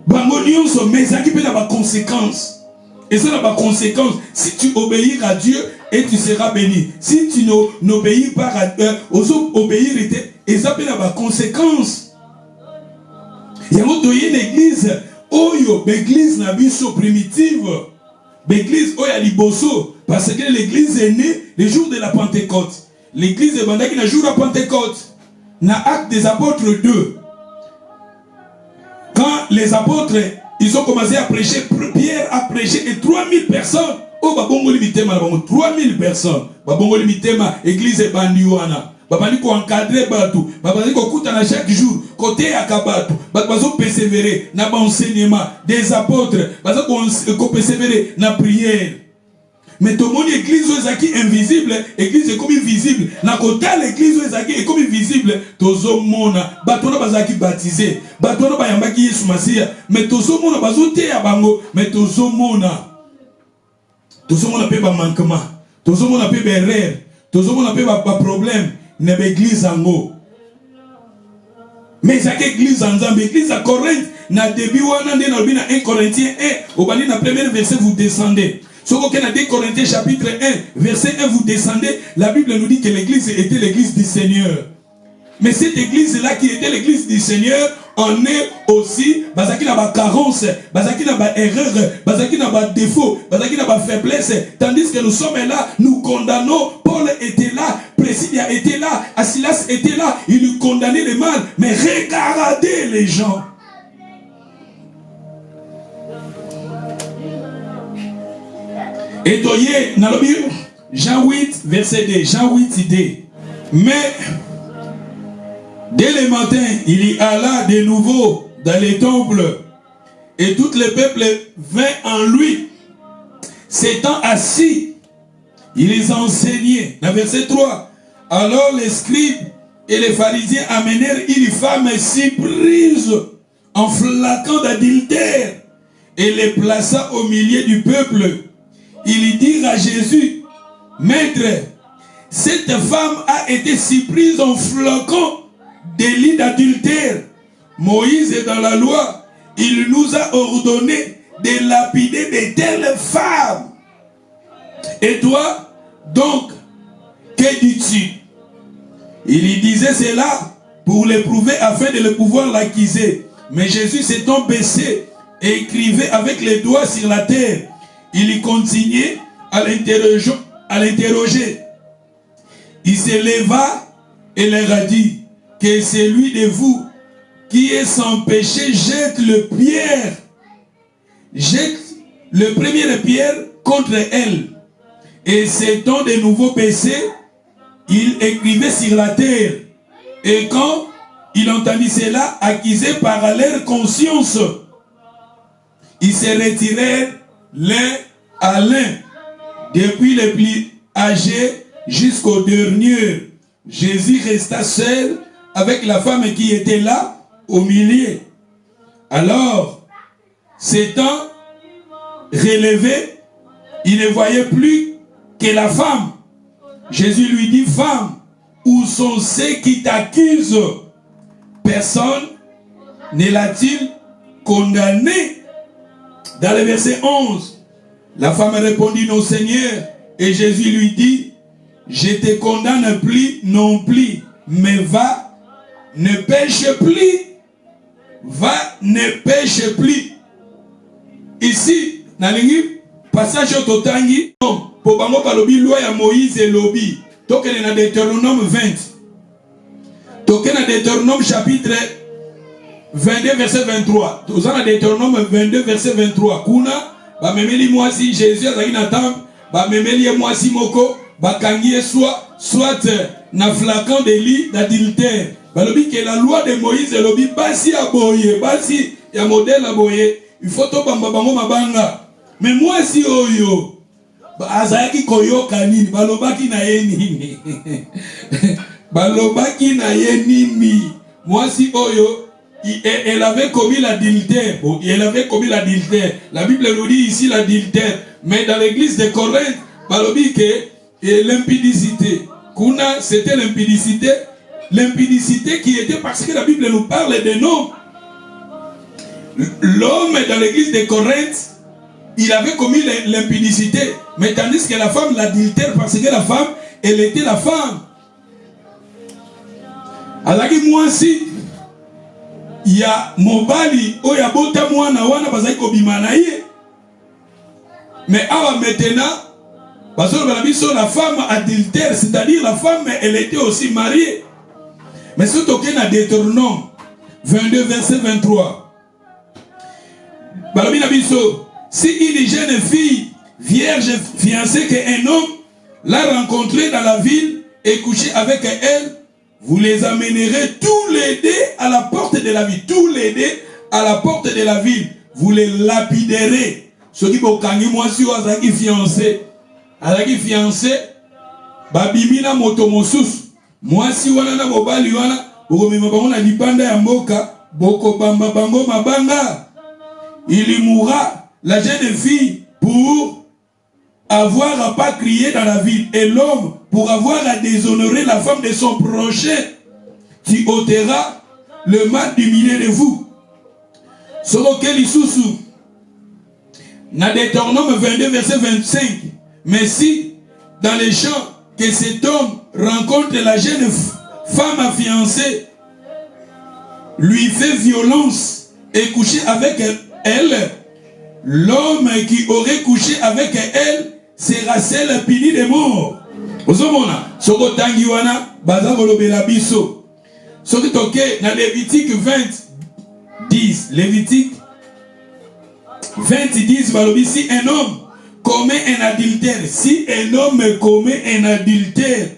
Bango nyonso mais ezaki pe na ba conséquences. Et ça n'a pas de conséquence. Si tu obéis à Dieu, et tu seras béni. Si tu n'obéis pas à Dieu, obéir, et ça n'a pas de conséquence. Il y a une église, l'église n'a pas primitive. L'église, liboso. Parce que l'église est née le jour de la Pentecôte. L'église est bandée le jour de la Pentecôte. Dans Actes des Apôtres 2. Quand les apôtres, ils ont commencé à prêcher, Pierre a prêché et 3000 personnes. Oh, babongo limitema, 3000 personnes. Babongo limitema, église bandiwana. Babani ko encadrer batu. Babani ko kutana chaque jour. Côté akabatu. Bazo persévérer na enseignement des apôtres. Bazo ko persévérer na prière. Mais tout le monde église est invisible, église est comme invisible. Na côté l'église est comme invisible. Tozo mona, batona bazaki baptisé, batona bayambaki Yesu Masia. Mais tozo mona bazote ya bango, mais tozo mona pe ba manquement, tozo mona pe ba erreur, tozo mona pe ba problème na l'église ango. Mais ça église en Zambie, église à Corinthe, na début wana ndé na bina 1 Corinthiens 1, au bani na premier verset vous descendez. Ce qu'on a dit Corinthiens chapitre 1, verset 1, vous descendez, la Bible nous dit que l'église était l'église du Seigneur. Mais cette église-là qui était l'église du Seigneur, en est aussi, bazaki na ba carence, bazaki na ba erreur, bazaki na ba défaut, bazaki na ba faiblesse. Tandis que nous sommes là, nous condamnons. Paul était là, Priscilla était là, Asilas était là, il nous condamnait le mal. Mais regardez les gens. Et toye, dans le Bible, Jean 8, verset 2, Jean 8, idée. Mais, dès le matin, il y alla de nouveau dans les temples, et tout le peuple vint en lui. S'étant assis, il les enseignait. Dans verset 3, alors les scribes et les pharisiens amenèrent une femme si prise en flaquant d'adultère, et les plaça au milieu du peuple. Ils dirent à Jésus, Maître, cette femme a été si prise en flocon délit d'adultère. Moïse est dans la loi, il nous a ordonné de lapider de telles femmes. Et toi, donc, que dis-tu? Il y disait cela pour l'éprouver afin de le pouvoir l'accuser. Mais Jésus s'étant baissé et écrivait avec les doigts sur la terre. Il y continuait à l'interroger. Il se leva et leur a dit que celui de vous qui est sans péché jette le pierre. Jette le premier pierre contre elle. Et s'étant de nouveau baissé, il écrivait sur la terre. Et quand il entendit cela, accusé par leur conscience, ils se retirèrent l'un à l'un, depuis les plus âgés jusqu'au dernier. Jésus resta seul avec la femme qui était là au milieu. Alors, s'étant relevé, il ne voyait plus que la femme. Jésus lui dit, femme, où sont ceux qui t'accusent? Personne ne l'a-t-il condamné? Dans le verset 11, la femme répondit, non Seigneur. Et Jésus lui dit, je te condamne plus non plus, mais va, ne pêche plus. Va, ne pêche plus. Ici, dans le passage au Totangi, pour bango palobi loi ya Moïse et lobi. Tokene na Deutéronome 20. Tokene na Deutéronome chapitre 22 verset 23. Tozana na Deutéronome 22 verset 23. Kuna ba memeli mwasi Jésus azali na temple, ba memeli mwasi moko, ba kangie soit na flacon de lit d'adultère. Balobi que la loi de Moïse et lobi basi aboye, basi ya modèle aboye, il faut to bamba bango mabanga. Mais mwasi oyo azaki koyoka nini, balobaki na ye nini. Balobaki na ye nini. Mwasi oyo elle avait commis l'adultère. Bon, elle avait commis l'adultère. La Bible nous dit ici l'adultère. Mais dans l'église de Corinthe, balobi que l'impudicité. Kuna, c'était l'impudicité. L'impudicité qui était parce que la Bible nous parle de l'homme. L'homme dans l'église de Corinthe, il avait commis l'impudicité. Mais tandis que la femme l'adultère parce que la femme, elle était la femme. Alors que moi aussi, il y a mobali, oh ya bota mwana wana bazai kobimana ye. Mais awa maintenant, parce que la femme adultère, c'est-à-dire la femme, elle était aussi mariée. Mais si tu as Deutéronome 22, verset 23, si une jeune fille, vierge fiancée, qu'un homme l'a rencontrée dans la ville et couché avec elle, vous les amènerez tous les deux à la porte de la ville. Tous les deux à la porte de la ville. Vous les lapiderez. Ceux qui vont moi si vous avez fiancé. Avec fiancé, babimina motomosus. Moi si wana na mobali wana, bokomema bango na libanda ya mboka, boko bamba bango mabanga. Il mourra, la jeune fille, pour avoir à pas crier dans la ville, et l'homme pour avoir à déshonorer la femme de son prochain, qui ôtera le mal du milieu de vous. Soroke lisusu, na Deutéronome 22 verset 25. Mais si dans les champs que cet homme rencontre la jeune femme fiancée, lui fait violence et coucher avec elle, l'homme qui aurait couché avec elle sera celle puni de mort. Ozomona, soko tangi wana baza kolobela biso. Soki toke na Lévitique 20:10, Lévitique 20:10 balobi, si un homme commet un adultère, si un homme commet un adultère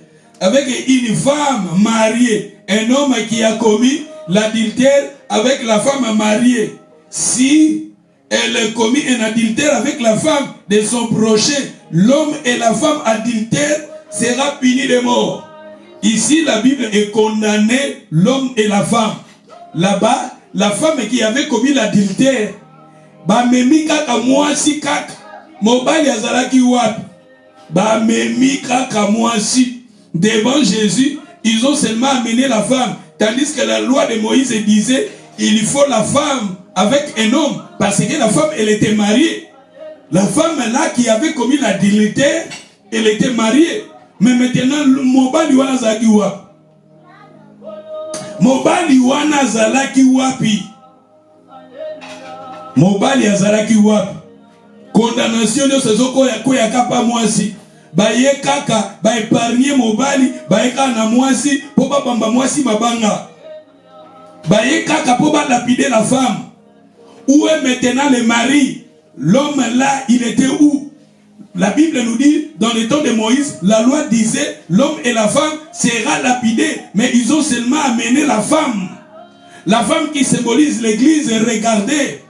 avec une femme mariée, un homme qui a commis l'adultère avec la femme mariée, si elle commet un adultère avec la femme de son prochain, l'homme et la femme adultère sera punis de mort. Ici, la Bible est condamnée l'homme et la femme. Là-bas, la femme qui avait commis l'adultère, ba memi kaka mwasi kaka, mobali azalaki wapi, ba memi kaka mwasi. Devant Jésus, ils ont seulement amené la femme, tandis que la loi de Moïse disait, il faut la femme avec un homme, parce que la femme, elle était mariée. La femme là qui avait commis l'adultère, elle était mariée. Mais maintenant, mobali wana zalaki wapi? Mobali wana zalaki wapi? Mobali azalaki wapi? Condamnation de ce zoko ya ko ya kapa mwasi. Baye kaka, ba épargner mobali, baye kaka na mwasi, po ba bamba mwasi mabanga. Baye kaka po ba lapider la femme. Où est maintenant le mari? L'homme là, il était où? La Bible nous dit, dans le temps de Moïse, la loi disait, l'homme et la femme sera lapidés. Mais ils ont seulement amené la femme. La femme qui symbolise l'église, regardez.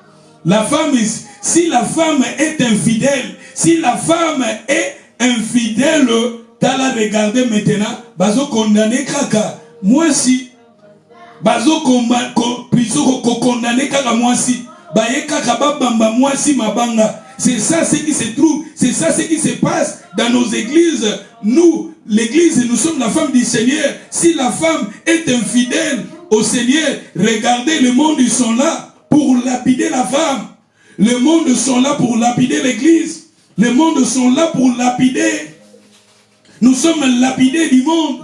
La femme, si la femme est infidèle, si la femme est infidèle, t'as la regarder maintenant, bazo condamné kaka. Moi si, bazo condamné kaka moi si. Baye kaka babamba moi si mabanga. C'est ça ce qui se trouve, c'est ça ce qui se passe dans nos églises. Nous, l'église, nous sommes la femme du Seigneur. Si la femme est infidèle au Seigneur, regardez, le monde, ils sont là pour lapider la femme. Le monde sont là pour lapider l'église. Le monde sont là pour lapider. Nous sommes lapidés du monde.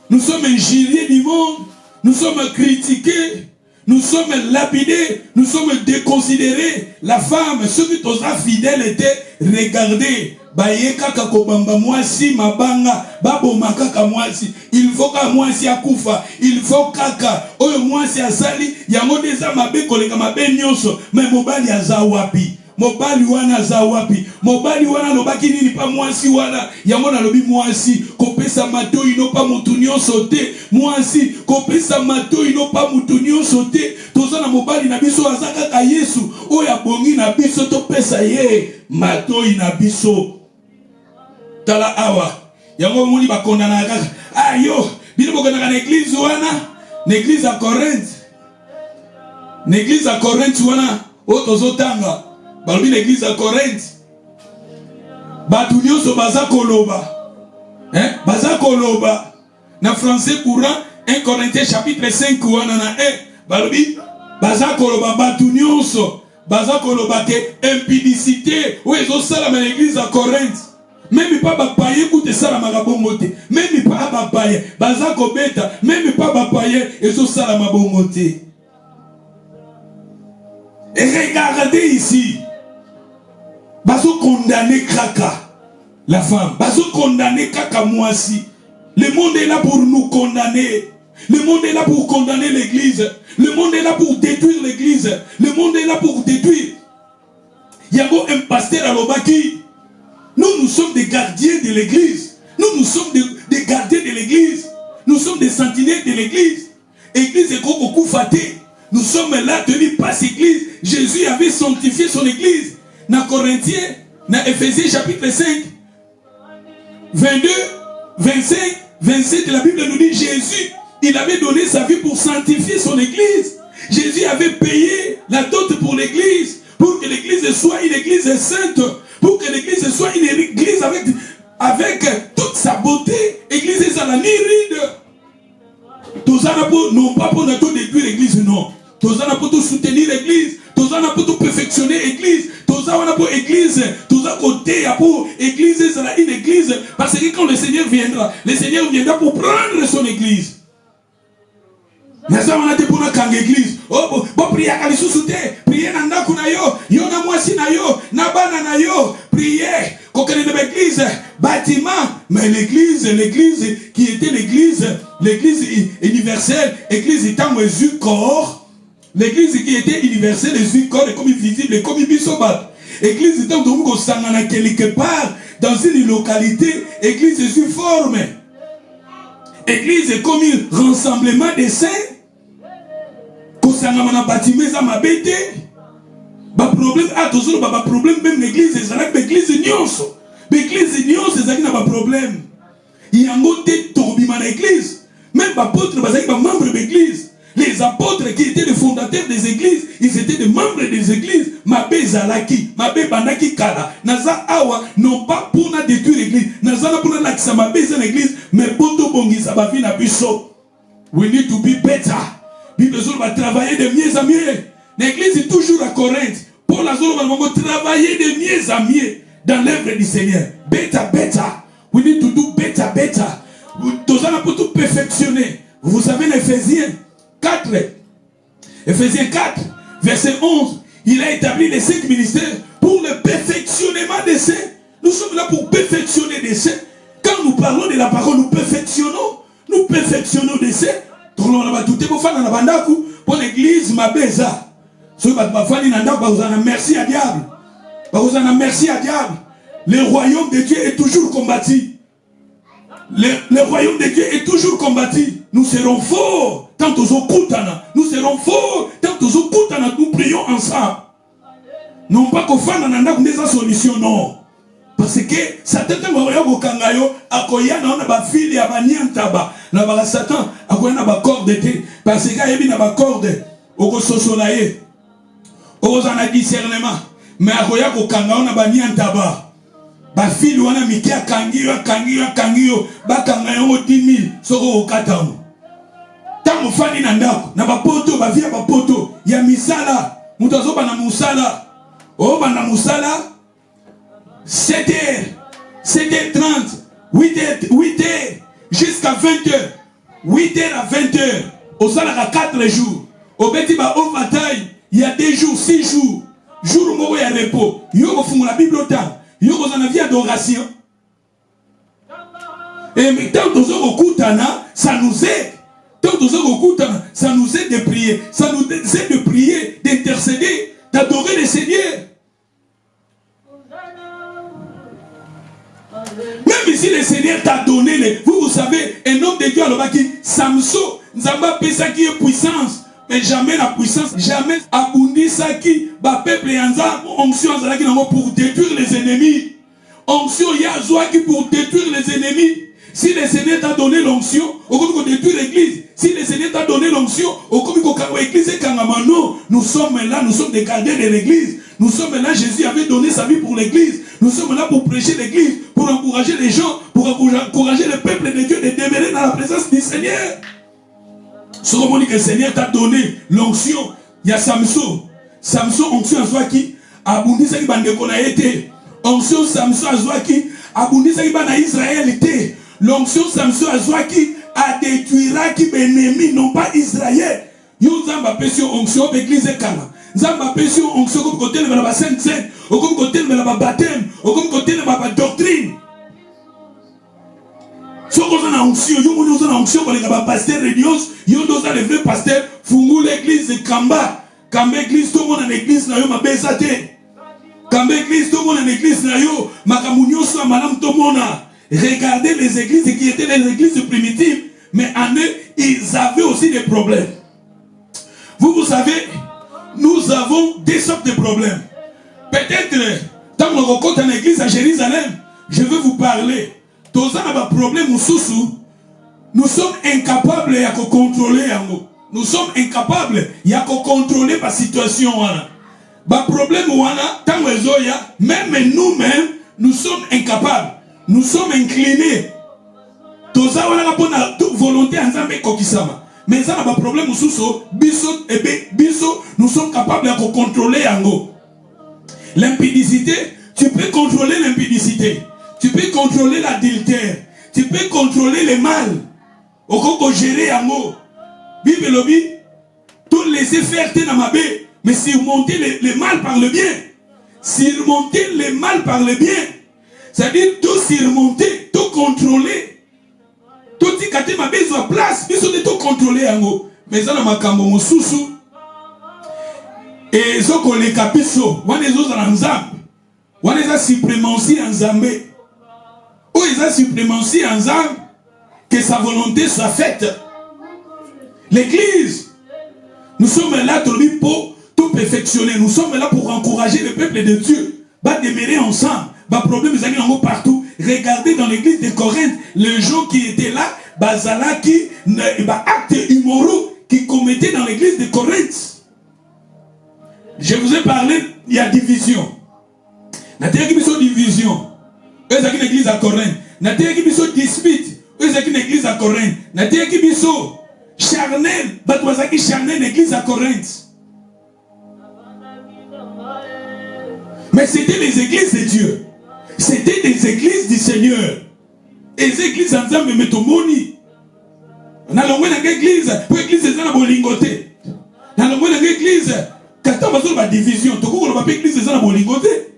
Nous sommes injuriés du monde. Nous sommes critiqués. Nous sommes lapidés, nous sommes déconsidérés. La femme, ceux qui sont fidèles étaient, regardez. Baye kaka kobamba mwasi mabanga, babo makaka mwasi. Il faut ka mwasi akufa, il faut kaka. Oyo mwasi asali, yango deza mabe koleka mabe nyonso. Mais mobali aza wapi? Mobali wana za wapi? Mobali wana lobaki nini pa mwasi wana? Yango na lobi mwasi kopesa mato ino pa mutu nyonso te. Mwasi kopesa mato ino pa mutu nyonso te. Tozana mobali na biso azaka ka Yesu. Oya bongi na biso to pesa ye mato ina biso. Tala awa. Yango moni ba kondana kaka. Ayo, bino bokona na église wana, l'église à Corinthe. L'église à Corinthe, Otozotanga, Balbi l'église à Corinthe, Batunio so Bazakoloba, Bazakoloba, na français courant, 1 Corinthiens chapitre 5, Ouanana, Balbi, Bazakoloba, Batunio so, Bazakoloba, impudicité, où ils ont ça dans l'église à Corinthe. Même pas bapaye, écoutez ça la marabongote. Même pas bapaye, Bazako beta, même pas bapaye, ils ont ça la mabongote. Et regardez ici. Bazo condamné Kraka, la femme. Bazo condamné Kaka Moisi. Le monde est là pour nous condamner. Le monde est là pour condamner l'église. Le monde est là pour détruire l'église. Le monde est là pour détruire. Il y a un pasteur à l'Obaki. Nous sommes des gardiens de l'église. Nous sommes des gardiens de l'église. Nous sommes des sentinelles de l'église. Église est beaucoup fatée. Nous sommes là tenus par cette église. Jésus avait sanctifié son église. Dans Corinthiens, dans Éphésiens chapitre 5, 22, 25, 27, la Bible nous dit Jésus, il avait donné sa vie pour sanctifier son église. Jésus avait payé la dot pour l'église, pour que l'église soit une église sainte, pour que l'église soit une église avec toute sa beauté. Église est à la niride. Tous non pas pour tout détruire l'église, non. Tous pour tout soutenir l'église. Tous pour tout perfectionner l'église. Tous pour l'église. Tous côté pour l'église sera une église. Parce que quand le Seigneur viendra pour prendre son église. Mais ça, on a été pour une église. Oh, bon, priez à Kalisousoute. Priez à Nakunayo. Yona Mwasinayo. Nabana Nayo. Priez. Coquelin de l'église. Bâtiment. Mais l'église qui était l'église universelle. L'église étant mesure corps. L'église qui était universelle, mesure corps et comme visible et comme bisobat. L'église étant donc au Sangana quelque part dans une localité. L'église est forme. L'église est comme un rassemblement des saints. Kosangana bâtiment ça m'a bêté. Ba problème toujours ba problème même l'église c'est là l'église nyonso. L'église nyonso c'est ça qui n'a pas problème. Il y a un côté tombima l'église. Même apôtres bazaki ba membres de l'église. Les apôtres qui étaient les fondateurs des églises, ils étaient des membres des églises. Mabé zalaki, mabé banaki kala. Naza awa non pas pour na détruire l'église. Naza na pour na lakisa mabé dans l'église, mais pour tout bongisa ba vie na biso. We need to be better. Bible va travailler de mieux en mieux. L'église est toujours à Corinthe. Paul Azolo va travailler de mieux en mieux dans l'œuvre du Seigneur. Better, better. We need to do better, better. Tous allons pour tout perfectionner. Vous savez l'Éphésiens 4. Éphésiens 4, verset 11. Il a établi les 5 ministères pour le perfectionnement des saints. Nous sommes là pour perfectionner des saints. Quand nous parlons de la parole, nous perfectionnons des saints. Pour l'église, ma beza. Merci à diable. Merci à diable. Le royaume de Dieu est toujours combattu. Le royaume de Dieu est toujours combattu. Nous serons forts tant aux okutana. Nous serons forts tant aux okutana. Nous prions ensemble. Non pas qu'au fan on a une solution, non. Parce que Satan a kangayo akoya na ba fili ya banyantaba na ba Satan akoya na ba corde te parce que yebi na ba corde oko sosolaye oko na discernement mais akoya ko kangayo na banyantaba ba fili wana mikia kangiyo ba kangayo mo 10,000 soko okatamu tango fani na ndako na ba poto ba via ba poto ya misala muto azoba na musala o ba na musala 7h, 7h30, 8h, jusqu'à 20h, 8h à 20h, au salaire 4 jours, au Betiba au bataille, il y a 2 jours, 6 jours, jour où il y a repos, il y a la Bible au temps, il y a une vie d'adoration. Et tant que nous ça nous aide. Tant que ça nous aide de prier, ça nous aide de prier, d'intercéder, d'adorer le Seigneur. Même si le Seigneur t'a donné, vous savez, un homme de Dieu, alors qui Samson, Nzamba pesa qui est puissance, mais jamais la puissance, jamais abundi ça qui, ba peuple yanza, onction qui pour détruire les ennemis, onction yazwa qui pour détruire les ennemis. Si le Seigneur t'a donné l'onction, au lieu de détruire l'église, Si le Seigneur t'a donné l'onction, non, nous sommes là, nous sommes des gardiens de l'église. Nous sommes là, Jésus avait donné sa vie pour l'église. Nous sommes là pour prêcher l'église, pour encourager les gens, pour encourager le peuple de Dieu de demeurer dans la présence du Seigneur. Ce moment que le Seigneur t'a donné l'onction, il y a Samson. Samson, onction à soi qui abondit qui bande qu'on a été. Onction Samson à soi qui abondit qui bande Israël était. L'onction Samson à soi qui a détruira qui ennemi non pas Israël. Yo zamba pesio onction l'église kama. Zamba pesio onction comme côté de la sainte sainte, ou comme côté de la baptême, ou comme côté de la doctrine. Si on a onction, on a onction pour les pasteurs religieux, on a les vrais pasteurs, Fungu l'église de Kamba. Kamba église, tout le monde en église, na yo ma besate. Kamba église, tout le monde en église, na yo ma kamunyo soit madame tout le monde. Regardez les églises qui étaient les églises primitives, mais en eux, ils avaient aussi des problèmes. Vous savez, nous avons des sortes de problèmes. Peut-être, dans mon rencontre en église à Jérusalem, je vais vous parler. Tous les problèmes, nous sommes incapables de contrôler. Nous sommes incapables de contrôler la situation. Les problèmes, même nous-mêmes, nous sommes incapables. Nous sommes inclinés. Tous les volonté en mais ça n'a pas de problème. Nous sommes capables de contrôler. L'impudicité, tu peux contrôler l'impudicité. Tu peux contrôler l'adultère. Tu peux contrôler le mal. Au coup gérer un mot. Bible lobby. Tout laisser faire tes namabé. Mais surmonter le mal par le bien. Surmonter le mal par le bien. C'est-à-dire tout surmonter, tout contrôler. Tout dit qu'à ma besoin place. Ils sont de tout contrôler en haut. Mais ça n'a pas cambo mon sous-sous. Et ce qu'on les capisso. On les autres en zambe. On les a supplémentés en zambé. Ou ils ont supplémenté en zambe. Que sa volonté soit faite. L'église. Nous sommes là pour tout perfectionner. Nous sommes là pour encourager le peuple de Dieu. Va demeurer ensemble. Va problème ils ont partout. Regardez dans l'église de Corinthe, les gens qui étaient là, Bazala qui actes immoraux qui commettaient dans l'église de Corinthe. Je vous ai parlé, il y a division. Il y a division. Eux ont une église à Corinthe. Il y a une dispute. Eux ont une église à Corinthe. Il y a une charnel. Batouazaki charnel l'église à Corinthe. Mais c'était les églises de Dieu. C'était des églises du Seigneur. Et les églises ensemble mettent au moni. On a l'envoi dans l'église. Pour l'église, c'est dans la bolingoté. On a l'envoi dans l'église. Quand on a la division, tu vois qu'on a l'église, c'est dans la bolingoté.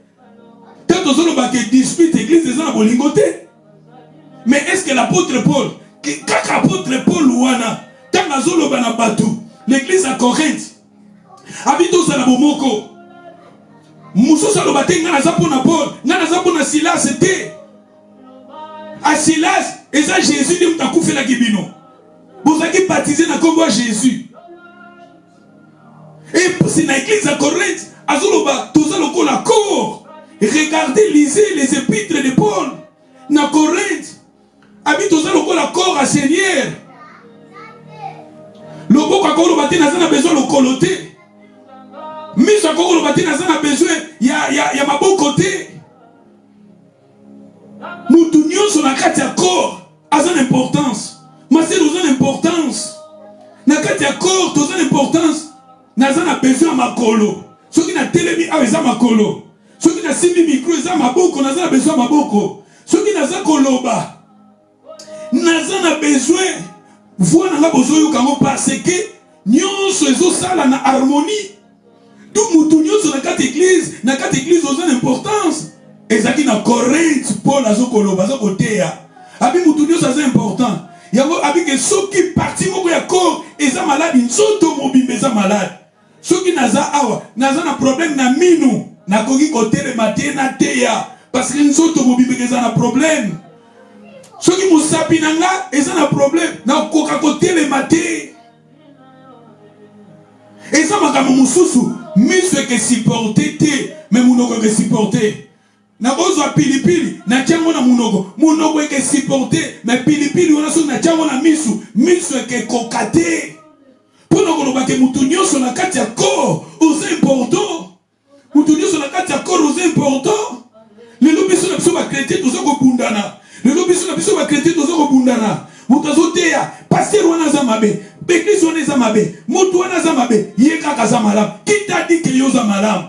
Quand on a une dispute, l'église, c'est dans la bolingoté. Mais est-ce que l'apôtre Paul, quand l'apôtre Paul ouana, quand on a batou, l'église à Corinthe, habite au Salabomoko. Mousso salobate ngana zapona Paul, ngana zapona Silas c'était. À Silas, et ça Jésus dit m'a fait la kibino. Vous avez baptisé dans le Jésus. Et c'est dans l'église à Corinthe, azoloba tout ça le la cour. Regardez, lisez les épîtres de Paul. Dans Corinthe, habite tout ça le la cour à Seigneur. Le beau kakolo bâti n'a pas besoin de coloter. Mais ce qu'on a besoin, il y a ma bon côté. Nous tournions sur la carte à corps, à son importance. Mais c'est une importance. La carte à corps, dans une importance, nous avons besoin de ma colo. Ceux qui ont télémis, ils ont ma colo. Ceux qui ont simi micro, ils ont ma boko, nous avons besoin de ma boko. Ceux qui ont koloba, nous avons besoin. Voilà, nous avons besoin parce que nous sommes en harmonie. Tout moutounio sur la carte église aux importance. Et ça qui n'a Corinthe, Paul a zokolo, bazokotea. Abi moutounio ça c'est important. Yango abi que ceux qui partent moko ya corps, et ça malade, ils sont mobile mais ça malade. Ceux qui naza awa, naza na problème na minu, na koki côté le matin na teya, parce qu'ils sont mobile mais ça na problème. Ceux qui mousapi nanga, et ça na problème, na koka côté le matin. Et ça m'a comme moussou. Mais ce que supporter, mais mon que supporter. na bozo pilipili na tiango na munogo munogo eke supporter mais pilipili wana so na tiango na misu eke kokate pour koloba ke mutu nyonso na kati ya corps oza important mutu nyonso na kati ya corps oza important lelo biso na biso ba chrétien toza kobundana lelo biso na biso ba chrétien toza kobundana mutu azoteya pasteur wana za mabe église wana za mabe mutu wana za mabe ye kaka za malamu qui t'a dit que yo za malamu?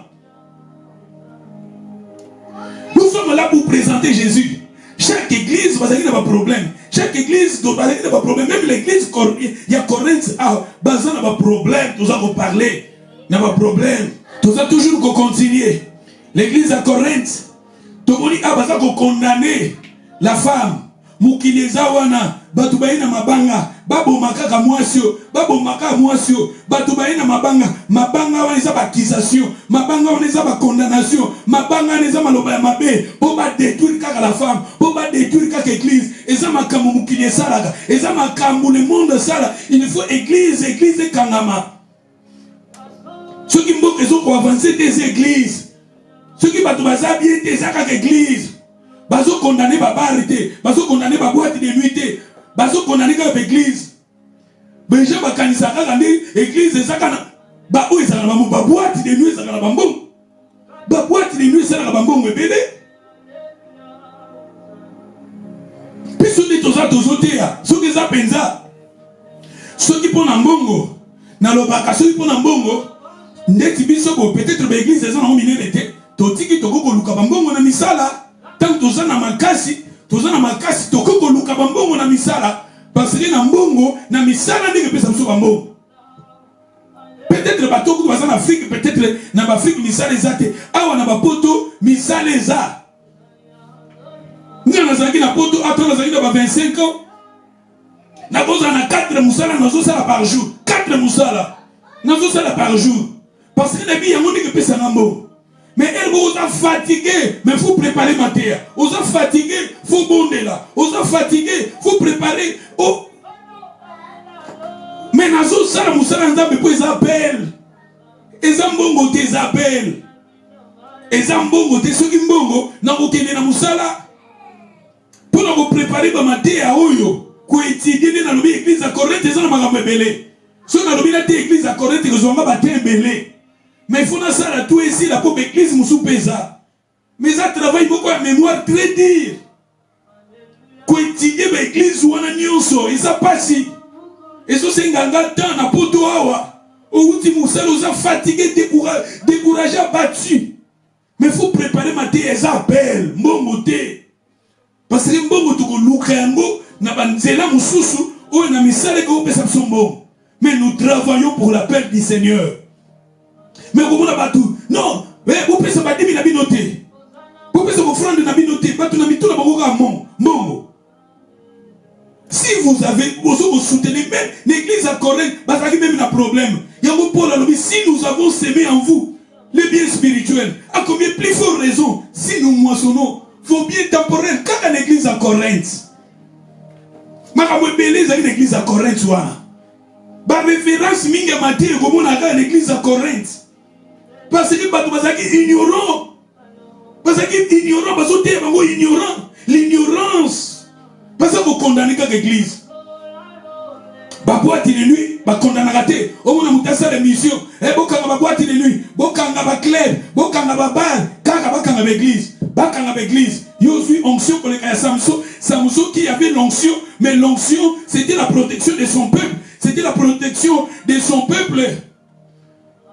Nous sommes là pour présenter Jésus. Chaque église va avoir un problème. Chaque église doit avoir un problème. Même l'église, il y a Corinthe, il y a un problème. Nous avons parlé. Il y a un problème. Nous avons toujours continuer. L'église à Corinthe, tout le monde a condamné la femme. Mukileza wana batu baina mabanga babo makaka mwasio batu baina mabanga wana eza accusation mabanga wana eza condamnation mabanga wana eza maloba ya mabe po ba détruire kaka la femme po ba détruire kaka église eza makambo mukili esalaka eza makambo le monde sala il faut église kangama soki mboka ezoko avancer des églises soki batu baza bien te eza kaka église bazo condamner ba barité bazo condamner ba boîte de nuit bazo condamner ka église benja ba kanisa kaka ndi église ezakana ba o ezakana ba boîte de nuit ezakana ba mbongo ba boîte de nuit ezakana ba mbongo ebele piso ndi tozoteya soki eza penza soki pona mbongo na lobaka soki pona mbongo ndeti biso bo peut-être ba église ezana o minene te totiki tokoko luka ba mbongo na misala. Tant tozana makasi tokoko luka bambongo na misala parce que na mbongo na misala ndenge pesa biso bambongo peut-être batoko baza na Afrique peut-être na ba Afrique misala ezate awa na bapoto misala eza ngana zaki na poto atona zaki na ba 25 ans na boza na 4 musala nazo sala par jour 4 musala nazo sala par jour parce que na bi yango ndenge pesa na mbongo. Mais elle vous a fatigué, mais faut préparer ma terre. Vous a fatigué, faut bonder là. Vous a fatigué, faut préparer. Oh. Mais nazo sala musala nzambe po Isabelle. Ezambongo te Isabelle. Ezambongo te soki mbongo na kokende na musala. Pour nous préparer ba ma terre oyo ko étudier na lobi église à Corinthe ezana makambo ebele. So na lobi na te église à Corinthe kozonga ba te ebele. Mais il faut que ça tout ici la pauvre église moussou pesa. Mais ça travaille beaucoup à mémoire très dire. Ko étudier l'église ou en nyonso et ça passe. Et ça c'est un temps na poto awa. Au ultime ça nous a fatigué découragé abattu. Mais il faut préparer ma thé et ça appelle mbongo thé. Parce que mbongo to ko lukango na banzela mususu o na misale ko pesa mbongo. Mais nous travaillons pour la paix du Seigneur. Mais vous n'avez pas tout. Non, vous pouvez pas dire que vous avez vous pouvez offrande na binoté, batu na mituna bakoka mongo. Si vous avez vous soutenez même l'église à Corinthe, bazaki même un problème. Yango Paul a dit si nous avons sémé en vous les biens spirituels, à combien plus fort raison si nous moissonnons vos biens temporels quand l'église à Corinthe. Makamwe belé zali l'église à Corinthe wana. Ba référence mingi Matthieu comme on a l'église à Corinthe. Parce que batu bazaki ignorant. Bazaki ignorant, bazote bango ignorant. L'ignorance. Parce que vous condamnez quelque église. Ba boîte de nuit, ba condamner raté. Au moins mutasa la mission. Bokanga ba boîte de nuit, bokanga ba club, bokanga ba bar, kaka bakanga ba église. Bakanga ba église. Yo suis onction pour les Samson. Samson qui avait l'onction, mais l'onction c'était la protection de son peuple. C'était la protection de son peuple.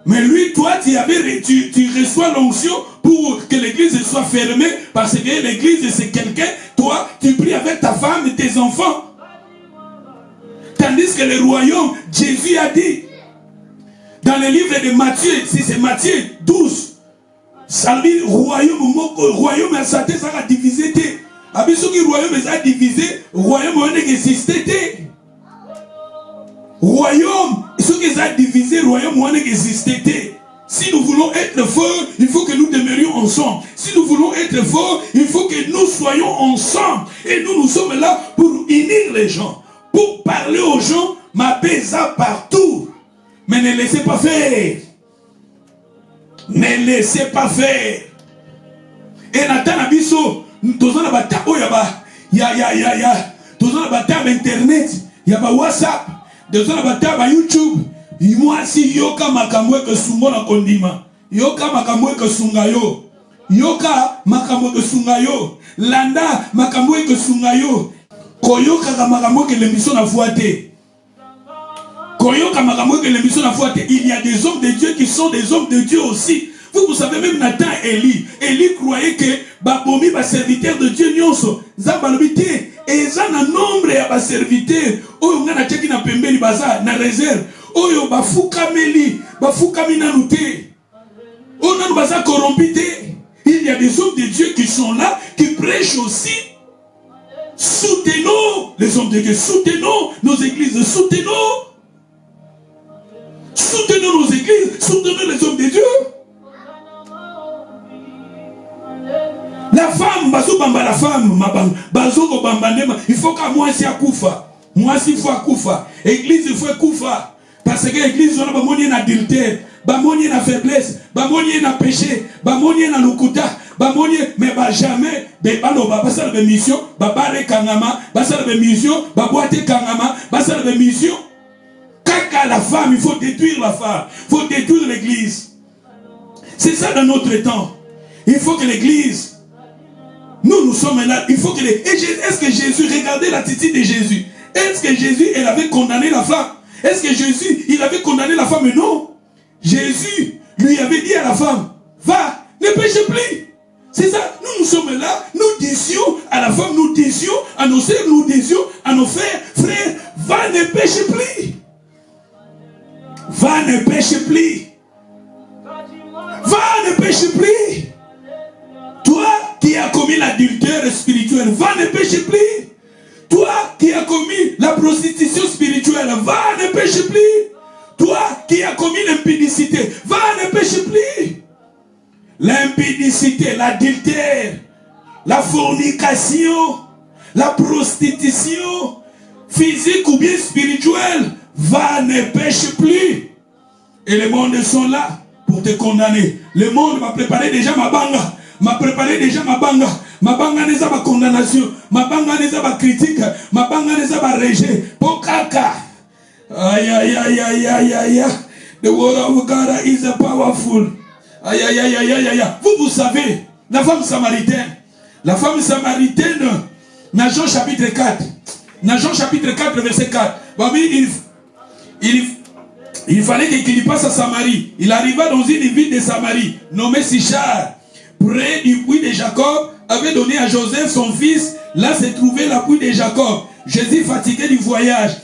Mais lui, toi, tu reçois l'onction pour que l'église soit fermée. Parce que l'église, c'est quelqu'un. Toi, tu pries avec ta femme et tes enfants. Tandis que le royaume, Jésus a dit, dans le livre de Matthieu, si c'est Matthieu 12, ça dit, royaume à Satan, ça a divisé. Abisoki royaume a divisé, royaume a existé. Royaume, ce qui a divisé, royaume a existé. Si nous voulons être forts, il faut que nous demeurions ensemble. Si nous voulons être forts, il faut que nous soyons ensemble. Et nous sommes là pour unir les gens, pour parler aux gens, ma pesa partout. Mais ne laissez pas faire. Ne laissez pas faire. Et Nathan Abisso, tous on a bata oyaba, tous on a bata internet, y a ba WhatsApp, tous on a bata ba YouTube. Moi si yoka makamwe que sungo na kondima, yoka makamwe que sungayo, yoka makamwe que sungayo, landa makamwe que sungayo, koyoka makamwe que l'émission na foité. Koyoka makamwe que l'émission na foité. Il y a des hommes de Dieu qui sont des hommes de Dieu aussi. Vous savez même Nathan et Élie croyait que Babomi va serviteur de Dieu nyonso zabalobité et ça na nombre ya ba serviteur oyo ngana teki na pembeni baza na réserve oyo bafukami na luté oyo nanu baza corrompité. Il y a des hommes de Dieu qui sont là qui prêchent aussi. Soutenons les hommes de Dieu, soutenons nos églises, soutenons nos églises, soutenons les hommes de Dieu. La femme, la femme, il faut qu'à moi si akufa. Moi si faut akufa. Église il faut akufa. Parce que l'église on a bamoni en adultère, bamoni en faiblesse, bamoni en péché, bamoni en lukuta, bamoni mais jamais baloba basala de mission, babare kangama, basala de mission, baboite kangama, basala de mission. Kaka la femme, il faut détruire la femme, il faut détruire l'église. C'est ça dans notre temps. Il faut que l'église, nous sommes là, il faut que est-ce que Jésus, regardez l'attitude de Jésus. Est-ce que Jésus, il avait condamné la femme? Est-ce que Jésus, il avait condamné la femme? Non. Jésus lui avait dit à la femme, va, ne péche plus. C'est ça, nous sommes là, nous disions à la femme, nous disions à nos sœurs, nous disions à nos frères, va, ne péche plus. Va, ne péche plus. Va, ne péche plus. Toi qui as commis l'adultère spirituel, va, ne péche plus. Toi qui as commis la prostitution spirituelle, va, ne péche plus. Toi qui as commis l'impudicité, va, ne péche plus. L'impudicité, l'adultère, la fornication, la prostitution, physique ou bien spirituelle, va, ne pêche plus. Et les mondes sont là pour te condamner. Le monde m'a préparé déjà ma banga. M'a préparé déjà ma banga. Ma banga n'est pas condamnation. Ma banga n'est pas critique. Ma banga n'est pas rejet. Pokaka. Aïe aïe aïe aïe aïe aïe. The word of God is powerful. Aïe aïe aïe aïe aïe aïe. Vous savez, la femme samaritaine. La femme samaritaine, dans Jean chapitre 4. Dans Jean chapitre 4, verset 4. Il fallait qu'il passe à Samarie. Il arriva dans une ville de Samarie, nommée Sichar, près du puits de Jacob, avait donné à Joseph son fils. Là se trouvait la puits de Jacob. Jésus, fatigué du voyage,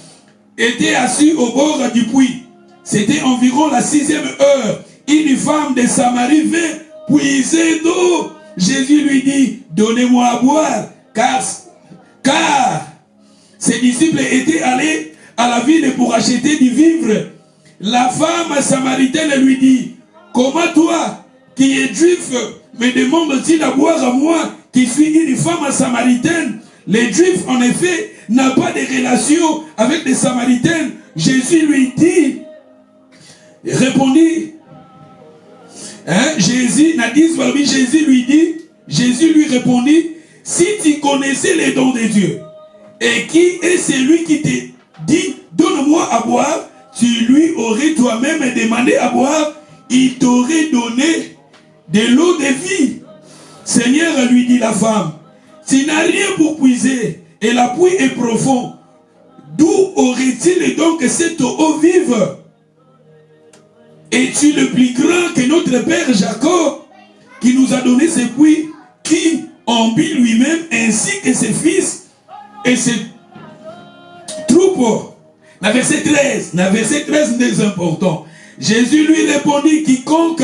était assis au bord du puits. C'était environ la 6e heure. Une femme de Samarie vint puiser d'eau. Jésus lui dit, donnez-moi à boire, car ses disciples étaient allés à la ville pour acheter du vivre. La femme samaritaine lui dit, comment toi, qui es juif, me demandes-tu à boire à moi, qui suis une femme samaritaine? Les juifs, en effet, n'ont pas de relation avec les samaritaines. Jésus lui dit, répondit, Jésus lui répondit, si tu connaissais les dons de Dieu, et qui est celui qui te dit, donne-moi à boire, tu lui aurais toi-même demandé à boire, il t'aurait donné de l'eau de vie. Seigneur, lui dit la femme, tu n'as rien pour puiser, et la puits est profond. D'où aurait-il donc cette eau vive? Es-tu le plus grand que notre père Jacob, qui nous a donné ce puits, qui en but lui-même, ainsi que ses fils et ses troupeaux? Dans verset 13 n'est important. Jésus lui répondit, quiconque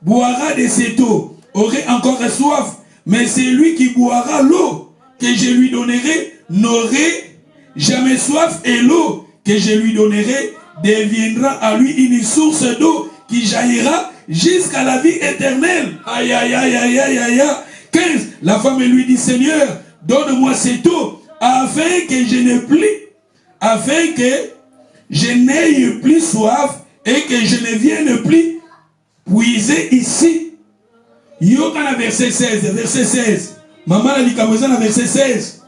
boira de cette eau aurait encore soif, mais celui qui boira l'eau que je lui donnerai n'aurait jamais soif, et l'eau que je lui donnerai deviendra à lui une source d'eau qui jaillira jusqu'à la vie éternelle. Aïe aïe aïe aïe aïe aïe. 15. La femme lui dit, Seigneur, donne-moi cette eau afin que je n'aie plus soif et que je ne vienne plus puiser ici. Yoka verset 16, verset 16. Maman a dit qu'à verset 16.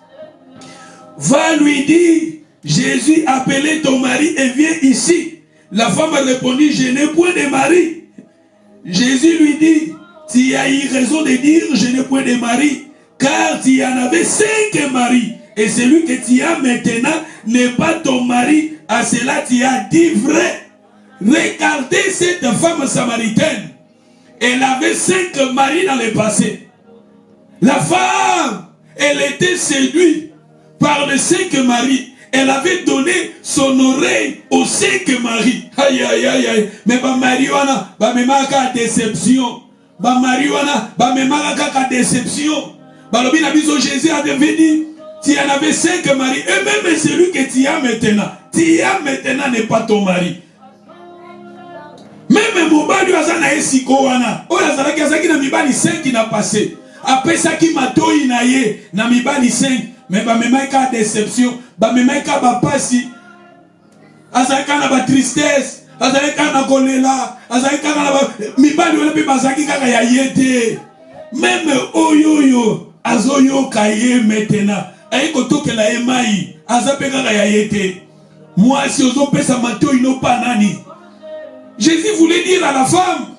Va lui dire, Jésus appelez ton mari et viens ici. La femme a répondu, je n'ai point de mari. Jésus lui dit, tu as eu raison de dire, je n'ai point de mari, car tu en avais 5 maris. Et celui que tu as maintenant n'est pas ton mari. À cela tu as dit vrai. Regardez cette femme samaritaine. Elle avait 5 maris dans le passé. La femme, elle était séduite par les 5 maris. Elle avait donné son oreille aux 5 maris. Aïe, aïe, aïe, aïe. Mais ba marijuana, ba memaka déception. Ba marijuana, ba memaka déception. Ba lobi na biso Jésus a devenu. Tu en avais 5 maris. Et même celui que tu as maintenant n'est pas ton mari. Même mobali azana esiko wana. O azalaki azaki na mibali 5 qui n'a passé. Après ça qui m'a toyi na ye na mibali 5. Mais ba memaka déception, ba memaka ba pasi. Azaka na ba tristesse, azaka na kolela, azaka na ba mibali wala pe bazaki kaka ya yete. Même oyoyo azoyo kaye maintenant. Aiko tokela emai, azape kaka ya yete. Moi si ozo pesa matoyi no pa nani. Jésus voulait dire à la femme,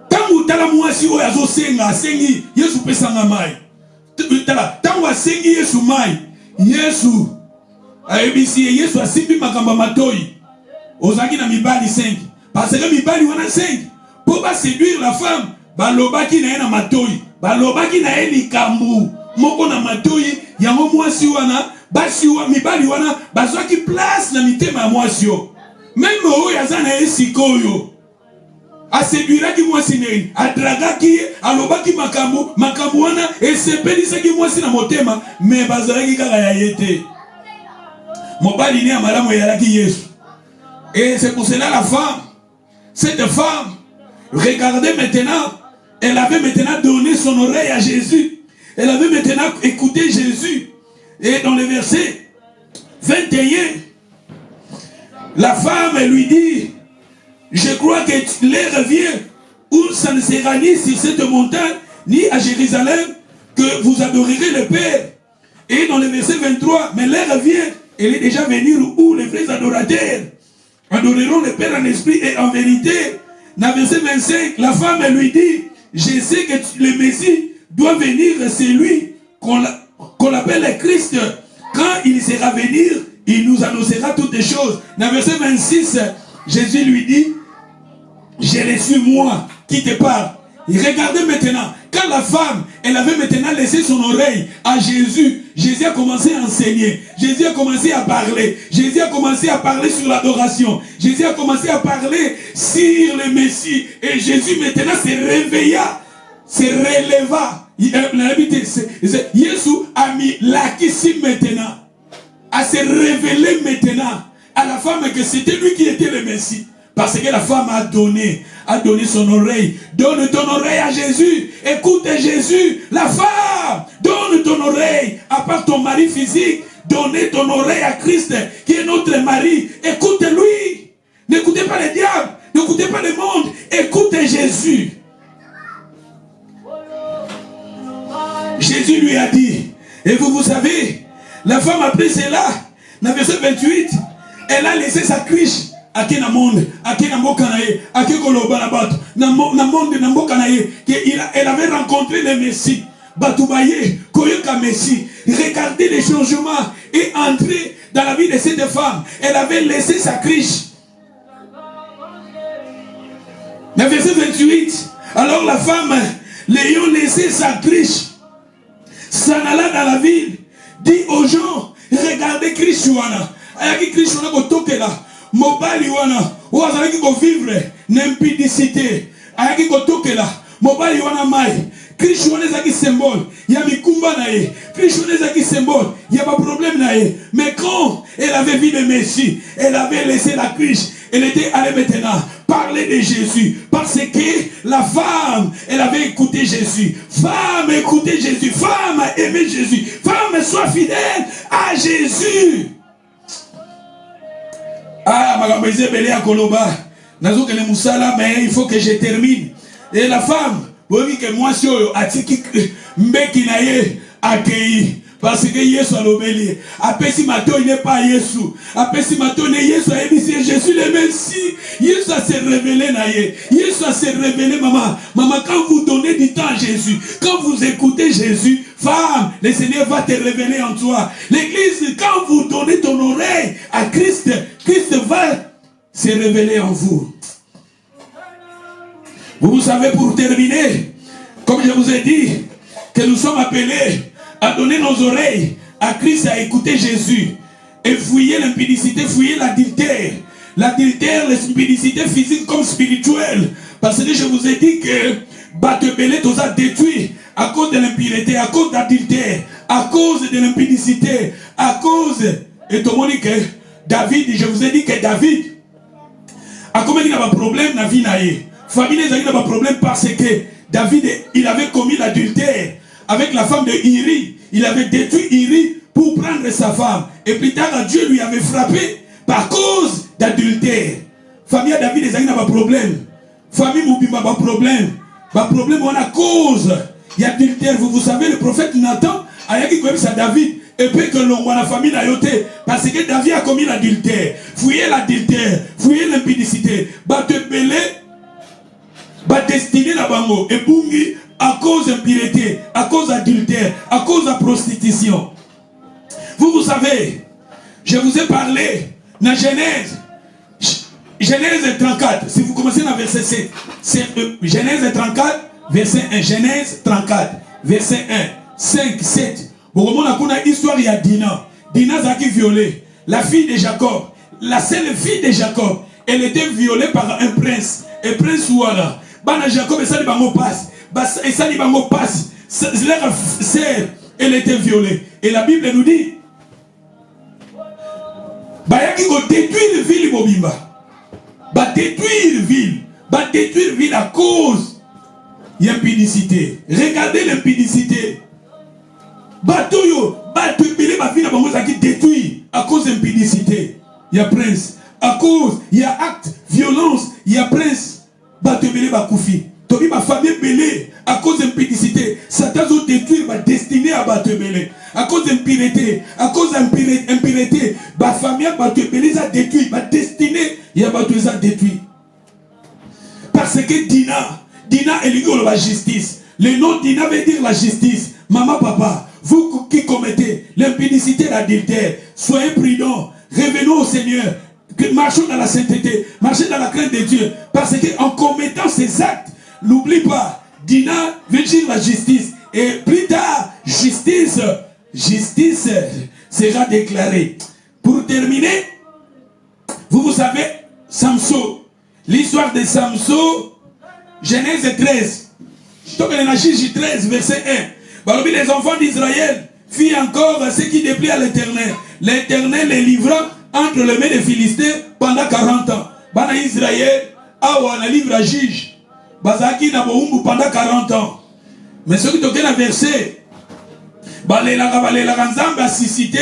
tant que tala mwasi oyo azo senga, sengi Yesu pesa nga mai. Tant que sengi Yesu mai, Yesu ayebisi Yesu asimbi makamba matoyi. Ozaki na mibali 5. Parce que mibali wana 5. Pour pas séduire la femme, balobaki na ye na matoyi, balobaki na ye likambu. Moko na matoyi, yango mwasi wana, basi wana mibali wana, bazwaki place na mitema ya mwasi yo. Même oyo azana esikoyo aseduiraki mwasi neni adragaki alobaki makambo wana esepelisaki mwasi na motema me bazalaki kaka ya yete mobali ne amalamu yalaki Yesu. Et c'est pour cela la femme, cette femme, regardez maintenant, elle avait maintenant donné son oreille à Jésus, elle avait maintenant écouté Jésus. Et dans le verset 21, la femme lui dit, je crois que l'heure vient où ça ne sera ni sur cette montagne, ni à Jérusalem, que vous adorerez le Père. Et dans le verset 23, mais l'heure vient, elle est déjà venue où les vrais adorateurs adoreront le Père en esprit et en vérité. Dans le verset 25, la femme lui dit, je sais que le Messie doit venir, c'est lui qu'on appelle le Christ. Quand il sera venir, il nous annoncera toutes les choses. Dans le verset 26, Jésus lui dit, je le suis moi qui te parle. Et regardez maintenant, quand la femme, elle avait maintenant laissé son oreille à Jésus, Jésus a commencé à enseigner, Jésus a commencé à parler, Jésus a commencé à parler sur l'adoration, Jésus a commencé à parler sur le Messie, et Jésus maintenant se réveilla, se releva. Jésus a mis l'acquis maintenant, à se révéler maintenant à la femme que c'était lui qui était le Messie. Parce que la femme a donné son oreille. Donne ton oreille à Jésus. Écoute Jésus. La femme, donne ton oreille. À part ton mari physique, donnez ton oreille à Christ, qui est notre mari. Écoute-lui. N'écoutez pas le diable. N'écoutez pas le monde. Écoutez Jésus. Jésus lui a dit, et vous savez, la femme après cela, dans le verset 28, elle a laissé sa cruche. Ake na monde, ake na mboka na ye, ake koloba na bato, na monde na mboka na ye, elle avait rencontré le Messie. Batoubaye, koyoka Messie. Regardez les changements et entrer dans la vie de cette femme. Elle avait laissé sa cruche. Le verset 28. Alors la femme, l'ayant laissé sa cruche, s'en alla dans la ville, dit aux gens, regardez Krishwana. Ayaki Krishwana kotokela. Mobali wana wazalaki ko vivre n'impudicité ayaki ko tokela mobali wana mai Kristo wana ezaki symbole ya mikumba na ye Kristo wana ezaki symbole ya ba problème na ye mais quand elle avait vu le Messie elle avait laissé la cruche elle était allée maintenant parler de Jésus parce que la femme elle avait écouté Jésus. Femme écoutez Jésus, femme aimez Jésus, femme sois fidèle à Jésus. Ah, mais il faut que je termine. Et la femme, bobi que moi si atiki mbeki na ye accueilli. Parce que Yesu a l'obéli. Après si maintenant il n'est pas Yesu. Après si maintenant Yesu a dit je suis le Messie. Yesu a se révélé naïe. Yesu a se révélé maman. Maman quand vous donnez du temps à Jésus, quand vous écoutez Jésus, femme, le Seigneur va te révéler en toi. L'église, quand vous donnez ton oreille à Christ, Christ va se révéler en vous. Vous savez, pour terminer, comme je vous ai dit, que nous sommes appelés à donner nos oreilles à Christ, à écouter Jésus et fouiller l'impudicité, fouiller l'adultère. L'adultère, l'impudicité physique comme spirituelle. Parce que je vous ai dit que Batebele nous a détruit à cause de l'impureté, à cause d'adultère, à cause de l'impudicité, à cause et tout le monde dit que David, je vous ai dit que David a combien il a un problème dans la vie naïe. Famille n'a pas de problème parce que David, il avait commis l'adultère avec la femme de Iri. Il avait détruit Iri pour prendre sa femme. Et plus tard, Dieu lui avait frappé par cause d'adultère. Famille David, n'a pas de problème. Famille Moubima, pas de problème. Pas de problème, on a cause d'adultère. Vous savez, le prophète Nathan a dit que David. Et puis que l'on voit la famille n'a yoté. Parce que David a commis l'adultère. Fouillez l'adultère. Fouillez l'impudicité. Batebele. Destiné la bango. Et bungi. À cause d'impureté, à cause d'adultère, à cause de prostitution. Vous savez, je vous ai parlé dans Genèse. Genèse 34. Si vous commencez dans verset 7. Genèse 34, verset 1. Genèse 34, verset 1. 5, 7. Vous comprenez qu'on histoire, il y a Dina. Dina a été violée. La fille de Jacob. La seule fille de Jacob. Elle était violée par un prince. Et prince Ouala. Bana Jacob et ça les bango passe. Et ça les bango passe. Leur sœur, elle était violée. Et la Bible nous dit. Bayaki go détruire ville Bobimba. Ba détruire ville. Ba détruire ville à cause de l'impudicité. Regardez l'impudicité. Batoyo, Batubile, ma ville a bango qui détruit à cause de l'impudicité. Il y a prince. À cause, il y a acte, violence, il y a prince. Batubile Bakoufi. Tobi ma famille belé à cause d'impudicité. Satan a détruit ma destinée à Batubile. À cause d'impureté, à cause d'impureté, ma famille Batubile a détruit. Ma destinée, il y a Batubile a détruit. Parce que Dina est lié à la justice. Le nom Dina veut dire la justice. Maman, papa, vous qui commettez l'impudicité, l'adultère, soyez prudents. Revenons au Seigneur. Marchons dans la sainteté, marchez dans la crainte de Dieu. Parce qu'en commettant ces actes, n'oublie pas, Dina veut dire la justice. Et plus tard, justice sera déclarée. Pour terminer, vous savez, Samson, l'histoire de Samson, Genèse 13. Donc, on a Juge 13, verset 1. Les enfants d'Israël firent encore ce qui déplaît à l'Éternel. L'Éternel les livra entre les mains des Philistins pendant 40 ans. Bana Israël, awa na livre à Juge. Bazaki na boumbu pendant 40 ans. Mais ce qui toque na verset, la Nzambe a suscité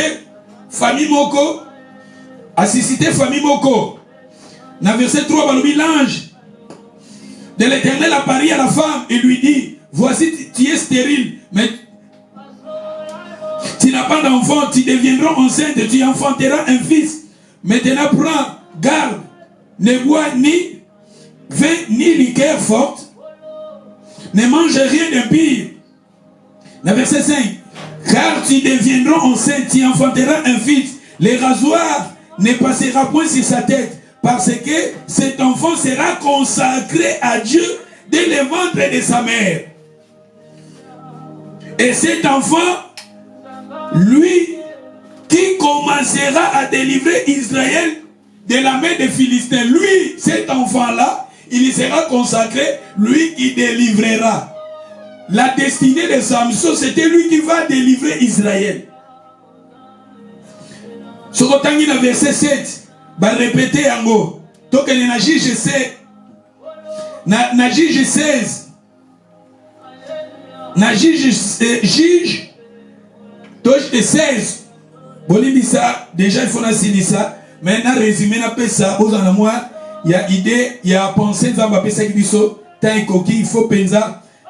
famille moko. A suscité famille moko. Dans verset 3, balobi l'ange de l'Éternel apparut à la femme et lui dit, voici tu es stérile, mais tu n'as pas d'enfant, tu deviendras enceinte, tu enfanteras un fils. Maintenant prends garde, ne bois ni vin ni liqueur forte, ne mange rien d'impur. Le verset 5, car tu deviendras enceinte, tu enfanteras un fils, le rasoir ne passera point sur sa tête, parce que cet enfant sera consacré à Dieu dès le ventre de sa mère. Et cet enfant, lui, qui commencera à délivrer Israël de la main des Philistins. Lui, cet enfant-là, il sera consacré, lui qui délivrera. La destinée de Samson, c'était lui qui va délivrer Israël. Ce qu'on a dit dans verset 7, va répéter en gros. Donc, il y a Juge 16. Na Juge 16. Na Juge 16. Bolibisa, déjà il faut signer ça. Maintenant, résumé, ça. Il y a idée, il y a pensée, il faut penser.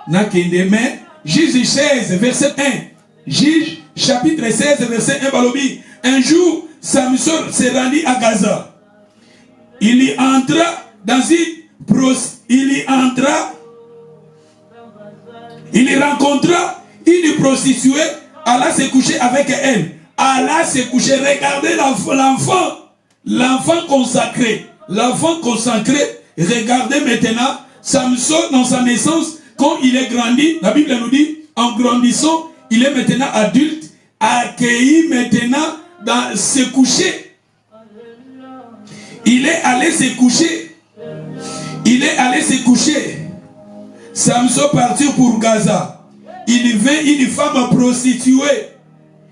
nakende mais Juge 16 verset 1. Juge chapitre 16 verset 1 balobi. Un jour Samson s'est rendu à Gaza. Il y entra dans il y rencontra une prostituée, alla se coucher avec elle. Alla se coucher, regardez l'enfant consacré. L'enfant consacré, regardez maintenant, Samson dans sa naissance, quand il est grandi, la Bible nous dit, en grandissant, il est maintenant adulte, accueilli maintenant dans se coucher. Il est allé se coucher. Il est allé se coucher. Samson partit pour Gaza. Il y vint une femme prostituée.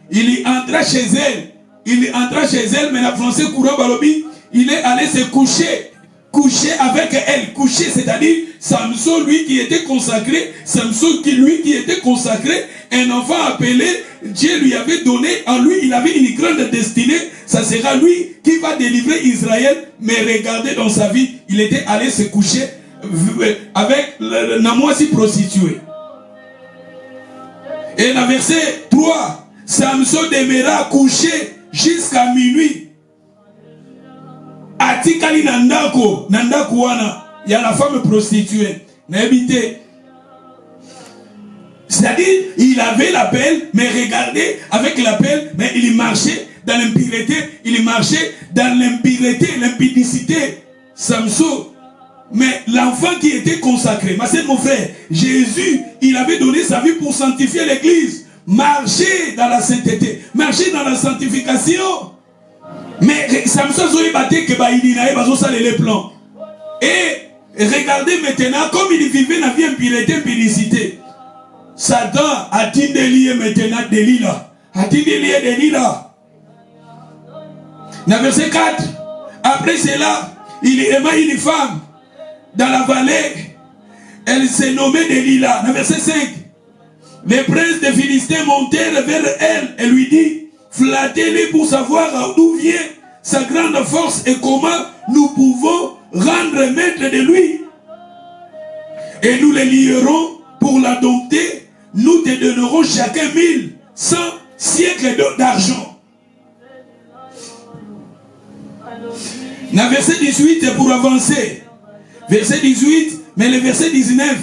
Il y entra chez elle. Il y entra chez elle, mais la français courant balobi, il est allé se coucher. Coucher avec elle. Coucher, c'est-à-dire Samson, lui qui était consacré, Samson lui qui était consacré, un enfant appelé, Dieu lui avait donné, en lui il avait une grande destinée, ça sera lui qui va délivrer Israël, mais regardez dans sa vie, il était allé se coucher avec la moitié prostituée. Et le verset 3, Samson demeura couché jusqu'à minuit. Atikali nandako wana, il y a la femme prostituée. C'est-à-dire, il avait l'appel, mais regardez, avec l'appel, mais il marchait dans l'impureté, il marchait dans l'impureté, l'impudicité. Samson. Mais l'enfant qui était consacré, mon frère, Jésus, il avait donné sa vie pour sanctifier l'église. Marcher dans la sainteté, marcher dans la sanctification. Mais Samson a battu que il a les plans. Et regardez maintenant, comme il vivait dans la vie impudicité. Satan a tindélié maintenant Delilah. A tindélié Delilah. Dans le verset 4, après cela, il aima une femme dans la vallée. Elle s'est nommée Delilah. Dans le verset 5, les princes des Philistins montèrent vers elle et lui dit, flattez-les pour savoir d'où vient sa grande force et comment nous pouvons rendre maître de lui. Et nous les lierons pour la dompter. Nous te donnerons chacun 1100 siècles d'argent. Dans le verset 18, pour avancer. Verset 18, mais le verset 19.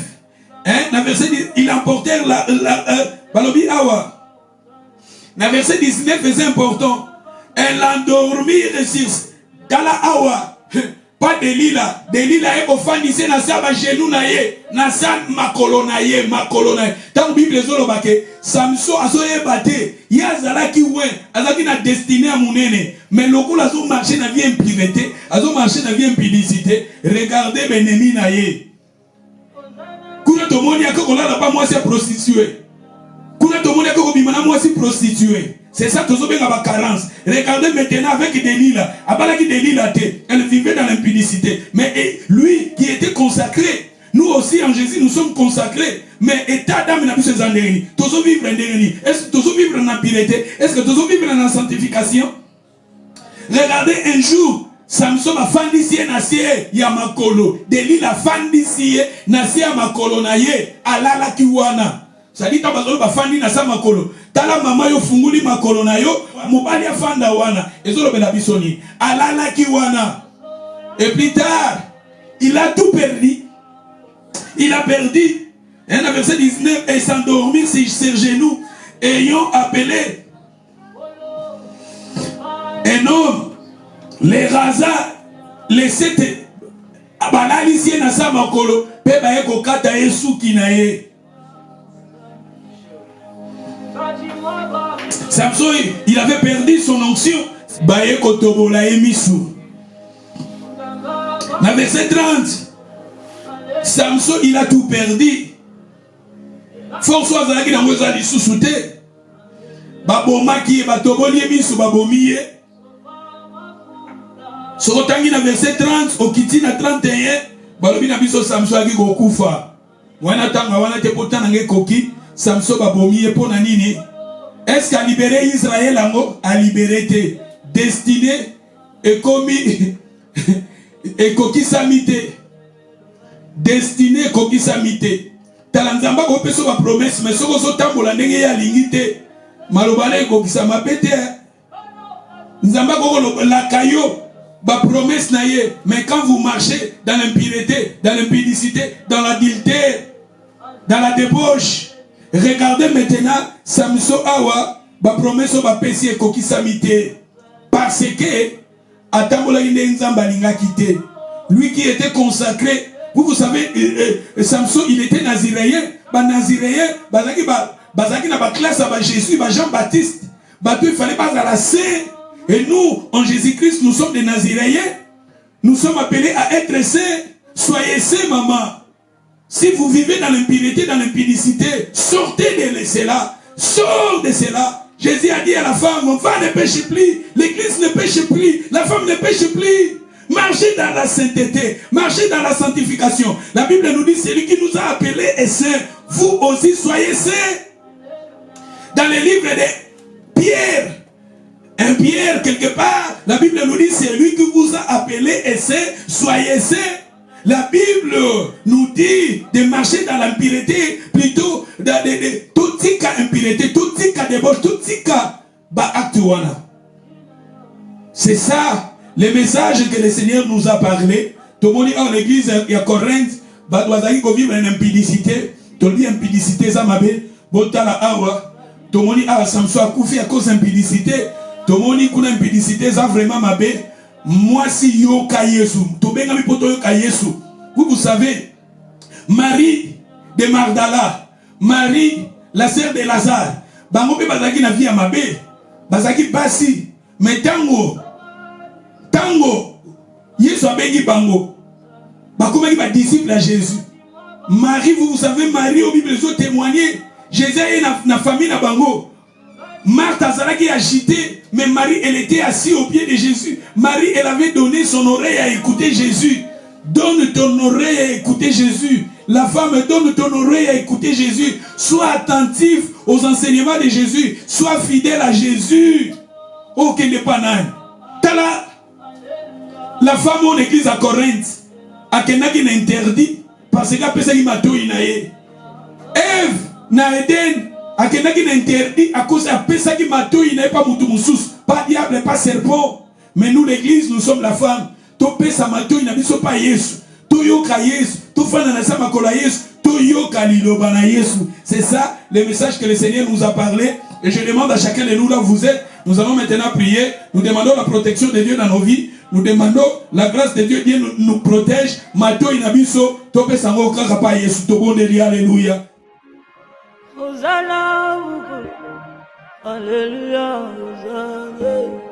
Dans le verset 19, ils emportèrent Balobi Awa. Dans le verset 19, c'est important. Elle endormirent sur Kala Awa. Pas Delilah. Delilah est offendissé dans sa genou naye, dans sa makolo naye. Tant Bible est zolobake, Samson a soye bate, yazala ki wen, azaki na destiné à monene. Mais le coup a marché dans la vie impureté, a marché dans la vie impudicité. Regardez l'ennemi naye. Kuna tomoni a kokola la pas moi c'est prostitué. Kuna tomoni a kokobimana moi c'est prostitué. C'est ça, tous les carence. Regardez maintenant avec Delilah. Elle vivait dans l'impudicité. Mais lui qui était consacré, nous aussi en Jésus, nous sommes consacrés. Mais état d'âme n'a plus ses endérini. Tous vivre en dérini. Est-ce que tous vivre en impureté? Est-ce que tous vivre en sanctification? Regardez un jour, Samson a fandisié nasie yamakolo. Delilah fandisié nasie yamakolo naye alala kiwana. Ça dit tabazolo ba fandi na sa makolo. Tala mama yo funguli makolo na yo, mobali afanda wana. Ezolo bela bisoni. Alala ki wana. Et plus tard, il a tout perdu. Il a perdu. Et dans le verset 19, et s'endormir sur ses genoux, ayant appelé un homme, les rasa, les sept, balalisien na sa makolo, pe ba eko kata yesu kinaye. Samson, il avait perdu son onction. Baye kotobola emisu. Dans verset 30, Samson, il a tout perdu. François Zalaki n'a pas dit sous-souté. Baboma qui est batoboli emisu babomiye. Sokotangi dans verset 30, au kiti na 31, balobi na biso Samson aki kokufa. Wana tanga wana te potana nge koki. Samson babomiye po na nini? Est-ce qu'à libérer Israël a libéré tes destinées et commis et coquisamité? Destinée coquisamité. talanzamba ko peso ba promesse mais soko so tambola ndenge ya lingite malobana ko kisama pete nzamba ko la kayo ba promesse na ye mais quand vous marchez dans l'impureté, dans l'impudicité, dans l'adultère, dans la débauche, regardez maintenant Samson awa ba promesse ba pesi ko kisamite parce que atambola inde nzamba linga kité. Lui qui était consacré, vous savez, Samson, il était naziréen. Naziréen, bazaki na ba classe à Jésus, Jean-Baptiste. Il fallait pas à la saint. Et nous, en Jésus-Christ, nous sommes des naziréens. Nous sommes appelés à être saints. Soyez saints, maman. Si vous vivez dans l'impunité, dans l'impudicité, sortez de cela. Sors de cela. Jésus a dit à la femme, mon femme ne pêche plus. L'église ne pêche plus. La femme ne pêche plus. Marchez dans la sainteté, marchez dans la sanctification. La Bible nous dit, celui qui nous a appelés est saint. Vous aussi soyez saints. Dans les livres de Pierre, un Pierre quelque part, la Bible nous dit, celui qui vous a appelés est saint, soyez saints. La Bible nous dit de marcher dans l'impureté, plutôt dans tout cas impureté, tout cas débauche, tout cas actuana. C'est ça. Le message que le Seigneur nous a parlé, tout le monde en l'église, il y a Corinthe, il faut vivre en impudicité, tout le monde impudicité, ça m'a dit, botala awa, tout le monde a Samson a koufi à cause d'impudicité, tout le monde a impudicité, ça vraiment m'a dit, moi si yo ka Yesu, tout le monde a poto yo ka Yesu. Vous savez, Marie de Magdala, Marie, la sœur de Lazare, bangope bazaki na vie à ma bé, bazaki basi, mais tango, Yesu abengi bango. Bakomaki ba disciple à Jésus. Marie, vous savez, Marie au Bible ont témoigné. Jésus est na famille na bango. Marthe azalaki agitée, mais Marie, elle était assise au pied de Jésus. Marie, elle avait donné son oreille à écouter Jésus. Donne ton oreille à écouter Jésus. La femme, donne ton oreille à écouter Jésus. Sois attentif aux enseignements de Jésus. Sois fidèle à Jésus. Oh, qu'il n'est pas nan. Tala. La femme en église à Corinthe, a kenaki na interdit parce que après ça il m'a tout inaye. Ève na Eden, a kenaki na interdit à cause après ça qui m'a tout inaye pas mutu musus, pas diable, pas serpent. Mais nous l'église, nous sommes la femme. Topé sa matou inabi so pas Yesu. To yoka Yesu, to fana na sa makola Yesu, to yoka liloba na Yesu. C'est ça le message que le Seigneur nous a parlé. Et je demande à chacun de nous là où vous êtes, nous allons maintenant prier. Nous demandons la protection de Dieu dans nos vies. Nous demandons la grâce de Dieu. Dieu nous protège. Mato inabiso, tope sango kaka Yesu, tobondeli, alléluia. Hosanna, alléluia, Hosanna.